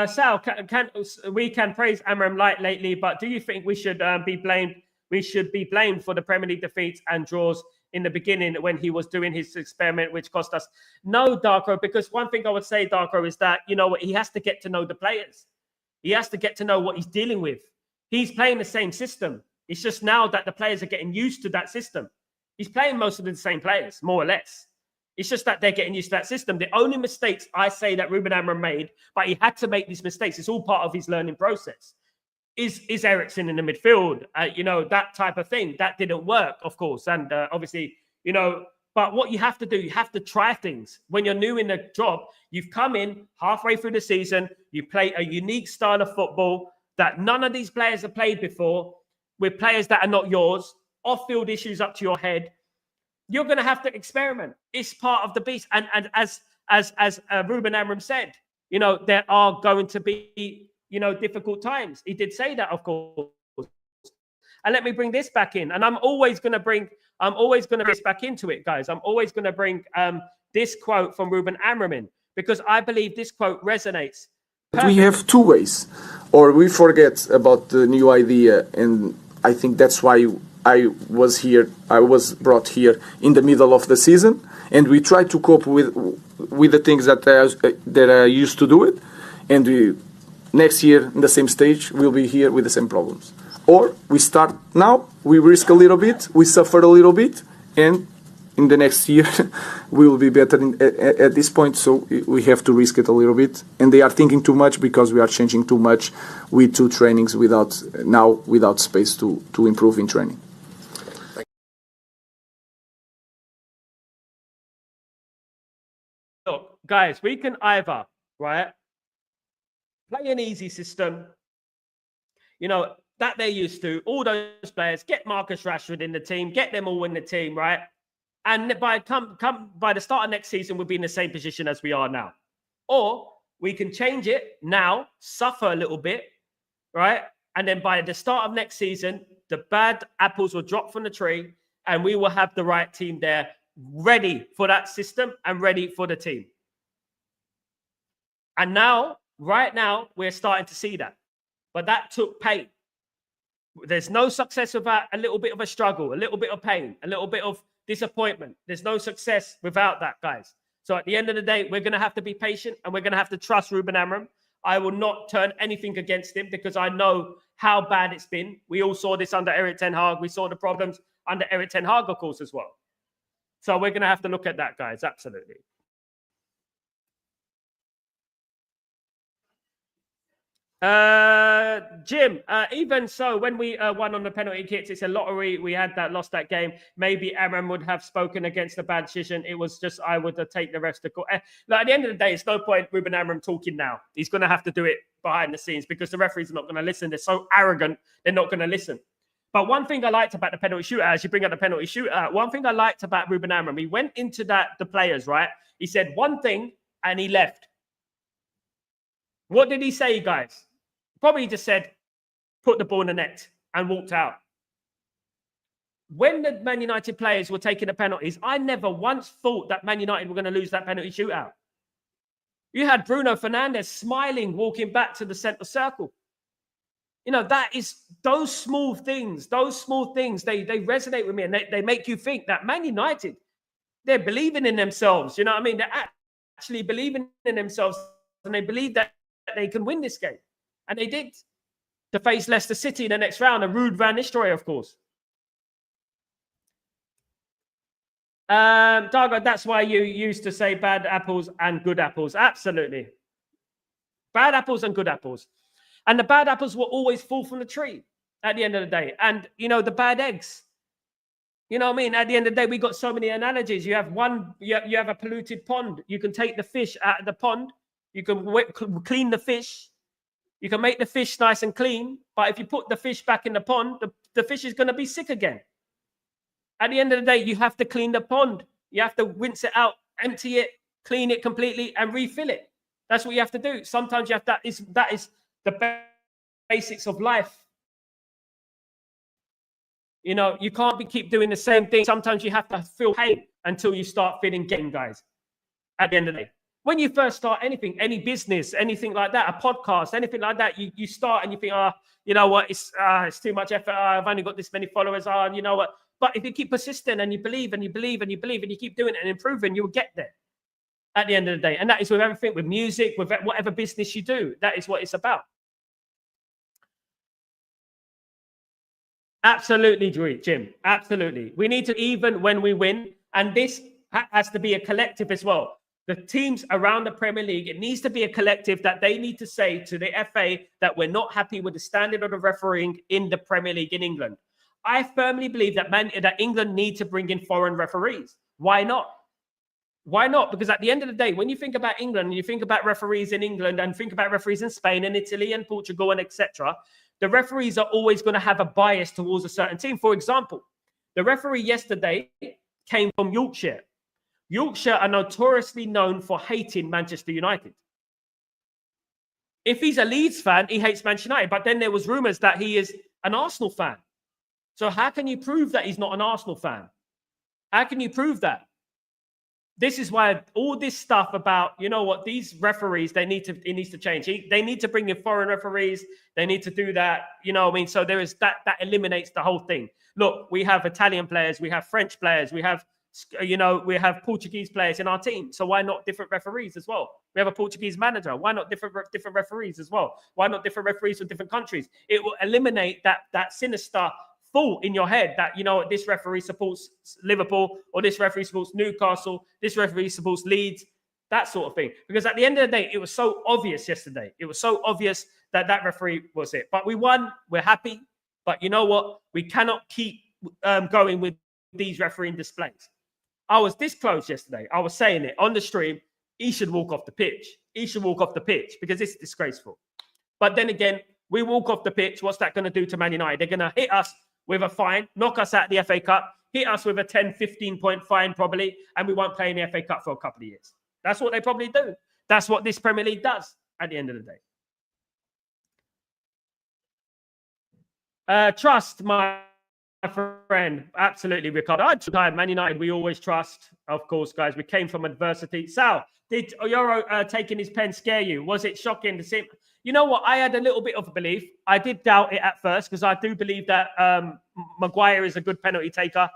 Sal, we can praise Amram light lately, but do you think we should be blamed? We should be blamed for the Premier League defeats and draws in the beginning when he was doing his experiment, which cost us. No, Darko, because one thing I would say, Darko, is that, you know what, he has to get to know the players. He has to get to know what he's dealing with. He's playing the same system. It's just now that the players are getting used to that system. He's playing most of the same players, more or less. It's just that they're getting used to that system. The only mistakes I say that Ruben Amorim made, but he had to make these mistakes, it's all part of his learning process, is Eriksen in the midfield. That type of thing. That didn't work, of course. And obviously, but what you have to do, you have to try things. When you're new in the job, you've come in halfway through the season, you play a unique style of football that none of these players have played before, with players that are not yours, off-field issues up to your head. You're going to have to experiment. It's part of the beast. And as Ruben Amorim said, there are going to be, difficult times. He did say that, of course. And let me bring this back in. And I'm always going to bring this back into it, guys. I'm always going to bring this quote from Ruben Amorim in, because I believe this quote resonates. We have two ways, or we forget about the new idea, and I think that's why I was brought here in the middle of the season, and we try to cope with the things that I used to do it, and next year in the same stage we'll be here with the same problems. Or we start now, we risk a little bit, we suffer a little bit, and in the next year we will be better at this point. So we have to risk it a little bit, and they are thinking too much because we are changing too much with two trainings without space to improve in training. Look, guys, we can either, right, play an easy system, that they're used to, all those players, get Marcus Rashford in the team, get them all in the team, right? And by the start of next season, we'll be in the same position as we are now. Or we can change it now, suffer a little bit, right? And then by the start of next season, the bad apples will drop from the tree, and we will have the right team there, ready for that system and ready for the team. And now, right now, we're starting to see that. But that took pain. There's no success without a little bit of a struggle, a little bit of pain, a little bit of disappointment. There's no success without that, guys. So at the end of the day, we're going to have to be patient, and we're going to have to trust Ruben Amorim. I will not turn anything against him because I know how bad it's been. We all saw this under Erik ten Hag. We saw the problems under Erik ten Hag, of course, as well. So we're going to have to look at that, guys. Absolutely. Jim, even so, when we won on the penalty kicks, it's a lottery. We had lost that game. Maybe Amorim would have spoken against the bad decision. It was just, I would take the rest of the court. Like, at the end of the day, it's no point Ruben Amorim talking now. He's going to have to do it behind the scenes because the referees are not going to listen. They're so arrogant, they're not going to listen. But one thing I liked about the penalty shootout, as you bring up the penalty shootout, one thing I liked about Ruben Amorim, he went into the players, right? He said one thing and he left. What did he say, guys? Probably just said, put the ball in the net and walked out. When the Man United players were taking the penalties, I never once thought that Man United were going to lose that penalty shootout. You had Bruno Fernandes smiling, walking back to the centre circle. That is those small things, they resonate with me, and they make you think that Man United, they're believing in themselves. You know what I mean? They're actually believing in themselves, and they believe that they can win this game. And they did, to face Leicester City in the next round. A Ruud van Nistelrooy, of course. Dargo, that's why you used to say bad apples and good apples. Absolutely. Bad apples and good apples. And the bad apples will always fall from the tree at the end of the day. And, the bad eggs, You know what I mean? At the end of the day, we got so many analogies. You have you have a polluted pond. You can take the fish out of the pond. You can clean the fish. You can make the fish nice and clean. But if you put the fish back in the pond, the fish is going to be sick again. At the end of the day, you have to clean the pond. You have to rinse it out, empty it, clean it completely, and refill it. That's what you have to do. Sometimes you have that is the basics of life. You know, you can't keep doing the same thing. Sometimes you have to feel pain until you start feeling gain, guys. At the end of the day, when you first start anything, any business, anything like that, a podcast, anything like that, you start and you think, you know what, it's too much effort. I've only got this many followers. You know what? But if you keep persistent and you believe and you believe and you believe and you keep doing it and improving, you'll get there at the end of the day. And that is with everything, with music, with whatever business you do. That is what it's about. Absolutely, Jim. Absolutely. We need to even when we win. And this has to be a collective as well. The teams around the Premier League, it needs to be a collective that they need to say to the FA that we're not happy with the standard of the refereeing in the Premier League in England. I firmly believe that England need to bring in foreign referees. Why not? Why not? Because at the end of the day, when you think about England, and you think about referees in England and think about referees in Spain and Italy and Portugal and etc., the referees are always going to have a bias towards a certain team. For example, the referee yesterday came from Yorkshire. Yorkshire are notoriously known for hating Manchester United. If he's a Leeds fan, he hates Manchester United. But then there was rumours that he is an Arsenal fan. So how can you prove that he's not an Arsenal fan? How can you prove that? This is why all this stuff about, you know what, these referees, it needs to change. They need to bring in foreign referees. They need to do that. You know what I mean? So there is that eliminates the whole thing. Look, we have Italian players. We have French players. We have, we have Portuguese players in our team. So why not different referees as well? We have a Portuguese manager. Why not different referees as well? Why not different referees from different countries? It will eliminate that sinister thought in your head that, you know, this referee supports Liverpool or this referee supports Newcastle, this referee supports Leeds, that sort of thing. Because at the end of the day, it was so obvious yesterday. It was so obvious that referee was it. But we won. We're happy. But you know what? We cannot keep going with these refereeing displays. I was this close yesterday. I was saying it on the stream. He should walk off the pitch. He should walk off the pitch because it's disgraceful. But then again, we walk off the pitch. What's that going to do to Man United? They're going to hit us with a fine, knock us out the FA Cup, hit us with a 10, 15-point fine probably, and we won't play in the FA Cup for a couple of years. That's what they probably do. That's what this Premier League does at the end of the day. Trust, my friend. Absolutely, Ricardo. Man United, we always trust. Of course, guys, we came from adversity. Sal, did Euro taking his pen scare you? Was it shocking to see him? You know what? I had a little bit of a belief. I did doubt it at first because I do believe that Maguire is a good penalty taker.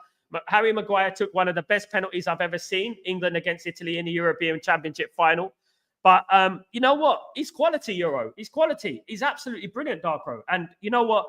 Harry Maguire took one of the best penalties I've ever seen, England against Italy in the European Championship final. But you know what? He's quality, Euro. He's quality. He's absolutely brilliant, Darko. And you know what?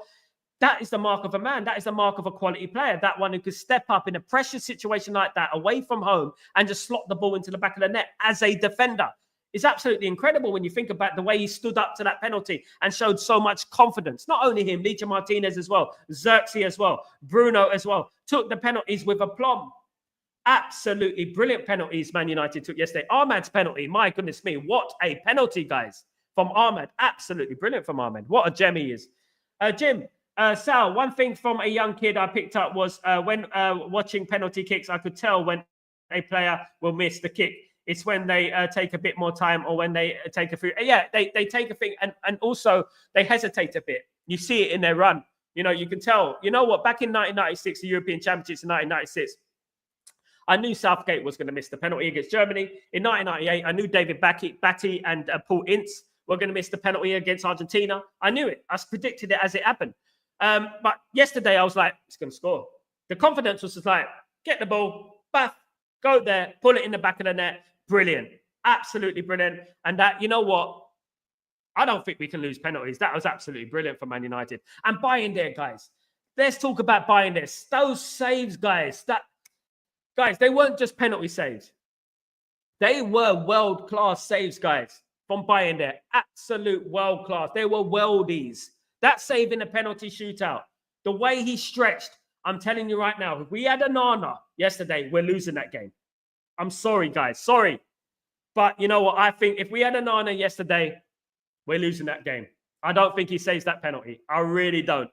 That is the mark of a man. That is the mark of a quality player. That one who could step up in a pressure situation like that, away from home, and just slot the ball into the back of the net as a defender. It's absolutely incredible when you think about the way he stood up to that penalty and showed so much confidence. Not only him, Licha Martinez as well, Xerxes as well, Bruno as well, took the penalties with aplomb. Absolutely brilliant penalties Man United took yesterday. Ahmad's penalty, my goodness me, what a penalty, guys, from Ahmad. Absolutely brilliant from Ahmad. What a gem he is. Jim, Sal, one thing from a young kid I picked up was when watching penalty kicks, I could tell when a player will miss the kick. It's when they take a bit more time or when they take a few. Yeah, they take a thing and also they hesitate a bit. You see it in their run. You know, you can tell. You know what? Back in 1996, the European Championships in 1996, I knew Southgate was going to miss the penalty against Germany. In 1998, I knew David Batty and Paul Ince were going to miss the penalty against Argentina. I knew it. I predicted it as it happened. But yesterday, I was like, it's going to score. The confidence was just like, get the ball, bath, go there, pull it in the back of the net. Brilliant. Absolutely brilliant. And that, you know what? I don't think we can lose penalties. That was absolutely brilliant for Man United. And buying there, guys. Let's talk about buying there. Those saves, guys. Guys, they weren't just penalty saves. They were world-class saves, guys, from buying there. Absolute world-class. They were worldies. That save in the penalty shootout, the way he stretched. I'm telling you right now, if we had a Nana yesterday, we're losing that game. I'm sorry, guys. Sorry. But you know what? I think if we had a Nana yesterday, we're losing that game. I don't think he saves that penalty. I really don't.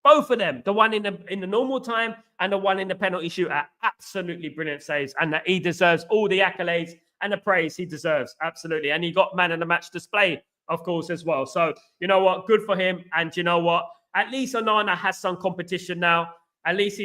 Both of them, the one in the normal time and the one in the penalty shootout, absolutely brilliant saves. And that he deserves all the accolades and the praise he deserves. Absolutely. And he got man of the match display, of course, as well. So, you know what? Good for him. And you know what? At least Onana has some competition now. At least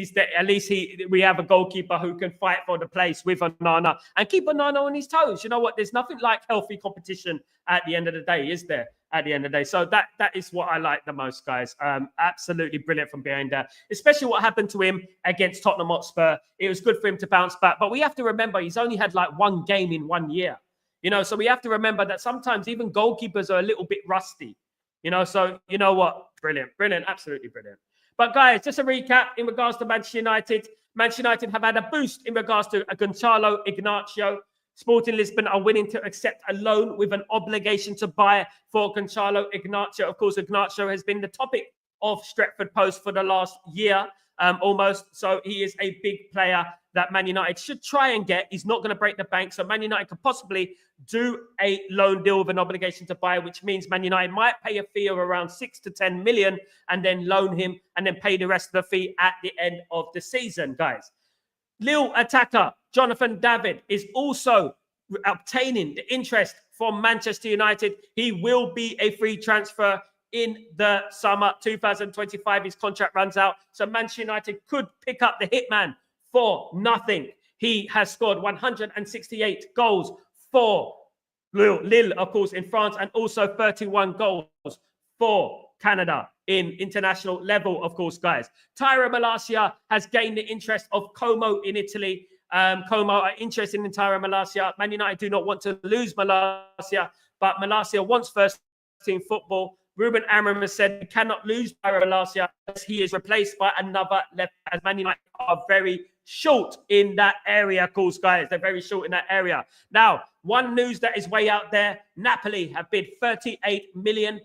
we have a goalkeeper who can fight for the place with Onana and keep Onana on his toes. You know what? There's nothing like healthy competition at the end of the day, is there? At the end of the day. So that is what I like the most, guys. Absolutely brilliant from behind there, especially what happened to him against Tottenham Hotspur. It was good for him to bounce back. But we have to remember he's only had like one game in 1 year. You know, so we have to remember that sometimes even goalkeepers are a little bit rusty. You know, so you know what? Brilliant, brilliant, absolutely brilliant. But guys, just a recap in regards to Manchester United. Manchester United have had a boost in regards to Gonçalo Ignacio. Sporting Lisbon are willing to accept a loan with an obligation to buy for Gonçalo Ignacio. Of course, Ignacio has been the topic of Stretford Post for the last year almost. So he is a big player that Man United should try and get. He's not going to break the bank. So Man United could possibly do a loan deal with an obligation to buy, which means Man United might pay a fee of around 6 to 10 million and then loan him and then pay the rest of the fee at the end of the season, guys. Lille attacker Jonathan David is also obtaining the interest from Manchester United. He will be a free transfer in the summer 2025. His contract runs out. So Manchester United could pick up the hitman for nothing. He has scored 168 goals for Lille, of course, in France, and also 31 goals for Canada in international level, of course, guys. Tyra Malacia has gained the interest of Como in Italy. Como are interested in Tyra Malacia. Man United do not want to lose Malacia, but Malacia wants first team football. Ruben Amorim has said we cannot lose Tyra Malacia as he is replaced by another left, as Man United are very short in that area, of course, guys. They're very short in that area. Now, one news that is way out there, Napoli have bid £38 million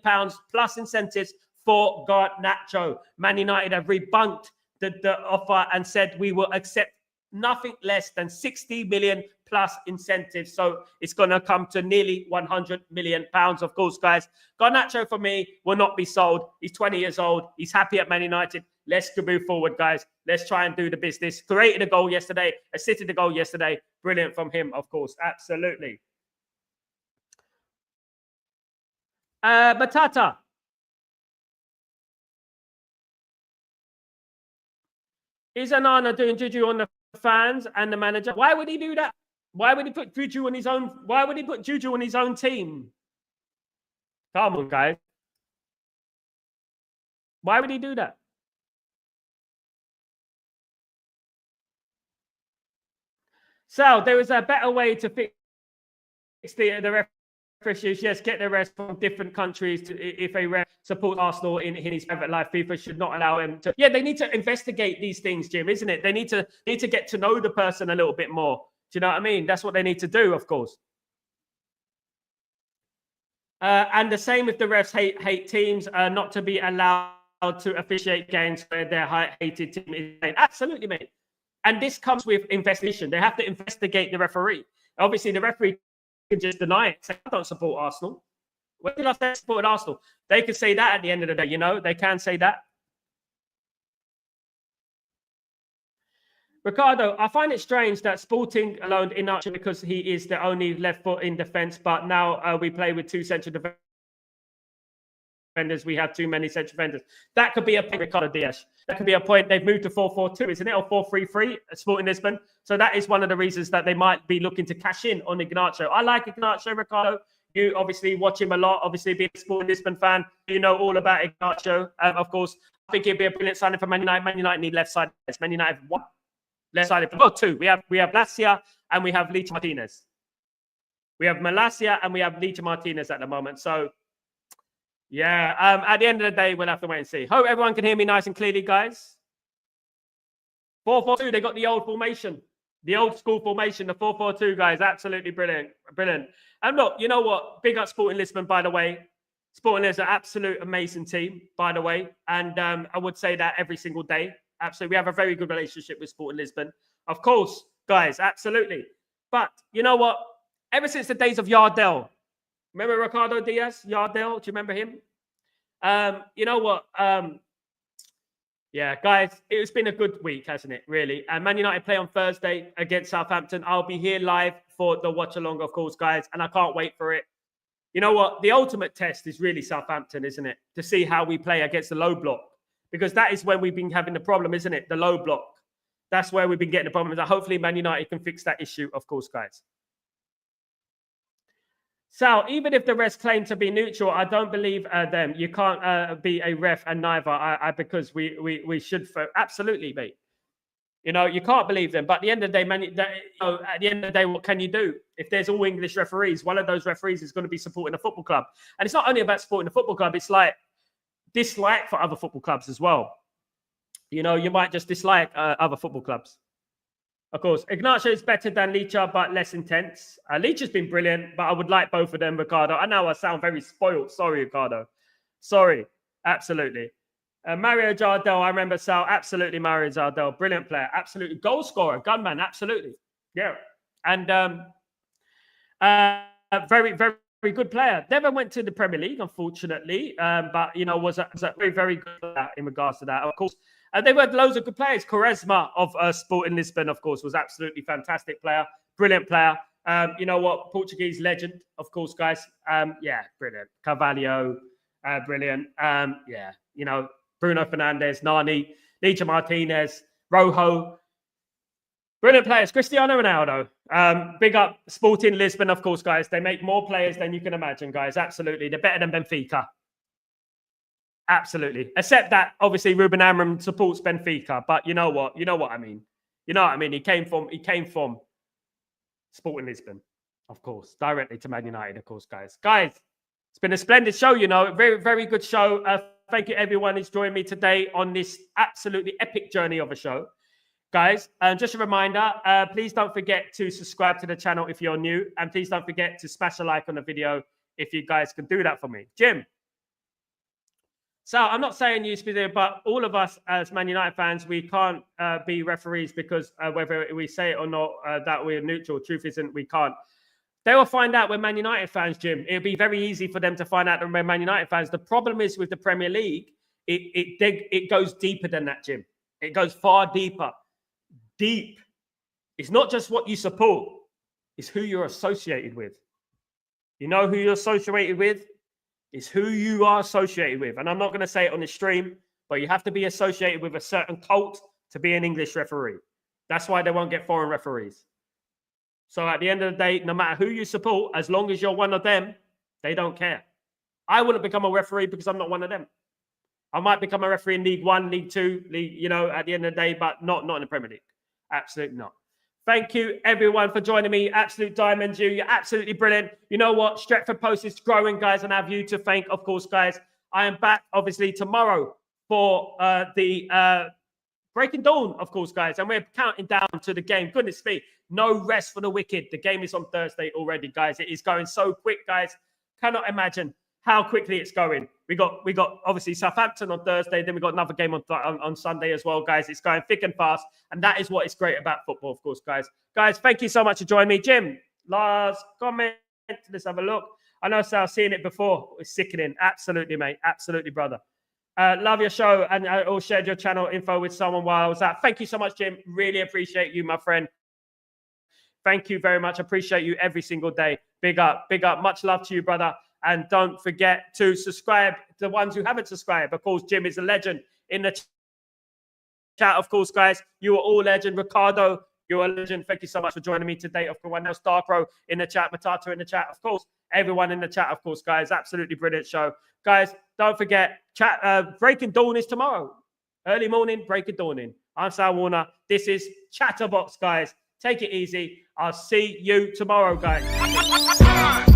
plus incentives for Garnacho. Man United have rebunked the offer and said we will accept nothing less than 60 million plus incentives. So it's going to come to nearly 100 million pounds, of course, guys. Garnacho, for me, will not be sold. He's 20 years old. He's happy at Man United. Let's move forward, guys. Let's try and do the business. Created a goal yesterday, assisted the goal yesterday. Brilliant from him, of course. Absolutely. Matata. Is Onana doing juju on the fans and the manager? Why would he do that? Why would he put juju on his own? Why would he put juju on his own team? Come on, guys. Why would he do that? Sal, there is a better way to fix the ref issues. Yes, get the refs from different countries. If a ref supports Arsenal in his private life, FIFA should not allow him to. Yeah, they need to investigate these things, Jim, isn't it? They need to get to know the person a little bit more. Do you know what I mean? That's what they need to do, of course. And the same if the refs hate teams, not to be allowed to officiate games where their hated team is playing. Absolutely, mate. And this comes with investigation. They have to investigate the referee. Obviously, the referee can just deny it. Say, I don't support Arsenal. When did I say I supported Arsenal? They could say that at the end of the day, you know? They can say that. Ricardo, I find it strange that Sporting alone Inácio because he is the only left foot in defence, but now we play with two central defenders. We have too many central defenders. That could be a point, Ricardo Diaz. That could be a point. They've moved to 4-4-2, isn't it? Or 4-3-3 at Sporting Lisbon. So that is one of the reasons that they might be looking to cash in on Inácio. I like Inácio, Ricardo. You obviously watch him a lot. Obviously, being a Sporting Lisbon fan, you know all about Inácio. Of course, I think he'd be a brilliant signing for Man United. Man United need left side. Man United have one left side. Well, two. We have Malacia and we have Licha Martinez. We have Malacia and we have Licha Martinez at the moment. So, yeah, at the end of the day, we'll have to wait and see. Hope everyone can hear me nice and clearly, guys. 4-4-2, they got the old formation. The old school formation, the 4-4-2, guys. Absolutely brilliant. Brilliant. And look, you know what? Big up Sporting Lisbon, by the way. Sporting is an absolute amazing team, by the way. And I would say that every single day. Absolutely. We have a very good relationship with Sporting Lisbon. Of course, guys, absolutely. But you know what? Ever since the days of Yardell, remember Ricardo Diaz, Yardell? Do you remember him? You know what? Yeah, guys, it's been a good week, hasn't it? Really. And Man United play on Thursday against Southampton. I'll be here live for the watch along, of course, guys, and I can't wait for it. You know what? The ultimate test is really Southampton, isn't it? To see how we play against the low block, because that is when we've been having the problem, isn't it? The low block. That's where we've been getting the problem. Hopefully, Man United can fix that issue, of course, guys. Sal, even if the rest claim to be neutral, I don't believe them. You can't be a ref, and neither because we should. Absolutely, mate. You know, you can't believe them. But at the end of the day, man, at the end of the day, what can you do? If there's all English referees, one of those referees is going to be supporting a football club. And it's not only about supporting a football club, it's like dislike for other football clubs as well. You know, you might just dislike other football clubs. Of course, Ignacio is better than Licha, but less intense. Licha's been brilliant, but I would like both of them, Ricardo. I know I sound very spoiled. Sorry, Ricardo. Sorry. Absolutely. Mario Jardel, I remember Sal. Absolutely, Mario Jardel. Brilliant player. Absolutely. Goal scorer. Gunman. Absolutely. Yeah. And very, very, very good player. Never went to the Premier League, unfortunately, but, you know, was a very, very good player in regards to that. Of course, they had loads of good players. Quaresma of Sporting Lisbon, of course, was absolutely fantastic player. Brilliant player. You know what? Portuguese legend, of course, guys. Yeah, brilliant. Carvalho, brilliant. Yeah, you know, Bruno Fernandes, Nani, Licha Martinez, Rojo. Brilliant players. Cristiano Ronaldo. Big up Sporting Lisbon, of course, guys. They make more players than you can imagine, guys. Absolutely. They're better than Benfica. Absolutely. Except that, obviously, Ruben Amorim supports Benfica. But you know what? You know what I mean. You know what I mean. He came from Sporting Lisbon, of course, directly to Man United, of course, guys. Guys, it's been a splendid show, you know. Very, very good show. Thank you, everyone who's joined me today on this absolutely epic journey of a show. Guys, just a reminder, please don't forget to subscribe to the channel if you're new. And please don't forget to smash a like on the video if you guys can do that for me. Jim. So I'm not saying you specifically, but all of us as Man United fans, we can't be referees because whether we say it or not, that we're neutral. Truth isn't, we can't. They will find out we're Man United fans, Jim. It'll be very easy for them to find out that we're Man United fans. The problem is with the Premier League, it goes deeper than that, Jim. It goes far deeper. Deep. It's not just what you support. It's who you're associated with. You know who you're associated with? It's who you are associated with. And I'm not going to say it on the stream, but you have to be associated with a certain cult to be an English referee. That's why they won't get foreign referees. So at the end of the day, no matter who you support, as long as you're one of them, they don't care. I wouldn't become a referee because I'm not one of them. I might become a referee in League One, League Two, you know, at the end of the day, but not in the Premier League. Absolutely not. Thank you, everyone, for joining me. Absolute diamonds, you. You're absolutely brilliant. You know what? Stretford Post is growing, guys, and I have you to thank, of course, guys. I am back, obviously, tomorrow for the Breaking Dawn, of course, guys. And we're counting down to the game. Goodness me. No rest for the wicked. The game is on Thursday already, guys. It is going so quick, guys. Cannot imagine how quickly it's going. We got obviously Southampton on Thursday. Then we got another game on Sunday as well, guys. It's going thick and fast. And that is what is great about football, of course, guys. Guys, thank you so much for joining me. Jim, last comment. Let's have a look. I know Sal, seeing it before. It's sickening. Absolutely, mate. Absolutely, brother. Love your show. And I all shared your channel info with someone while I was at. Thank you so much, Jim. Really appreciate you, my friend. Thank you very much. Appreciate you every single day. Big up, big up. Much love to you, brother. And don't forget to subscribe to the ones who haven't subscribed. Of course, Jim is a legend in the chat. Of course, guys, you are all legend. Ricardo, you're a legend. Thank you so much for joining me today. Of course, I know Starpro in the chat, Matata in the chat. Of course, everyone in the chat, of course, guys. Absolutely brilliant show. Guys, don't forget, Breaking Dawn is tomorrow. Early morning, Breaking Dawning. I'm Sal Warner. This is Chatterbox, guys. Take it easy. I'll see you tomorrow, guys.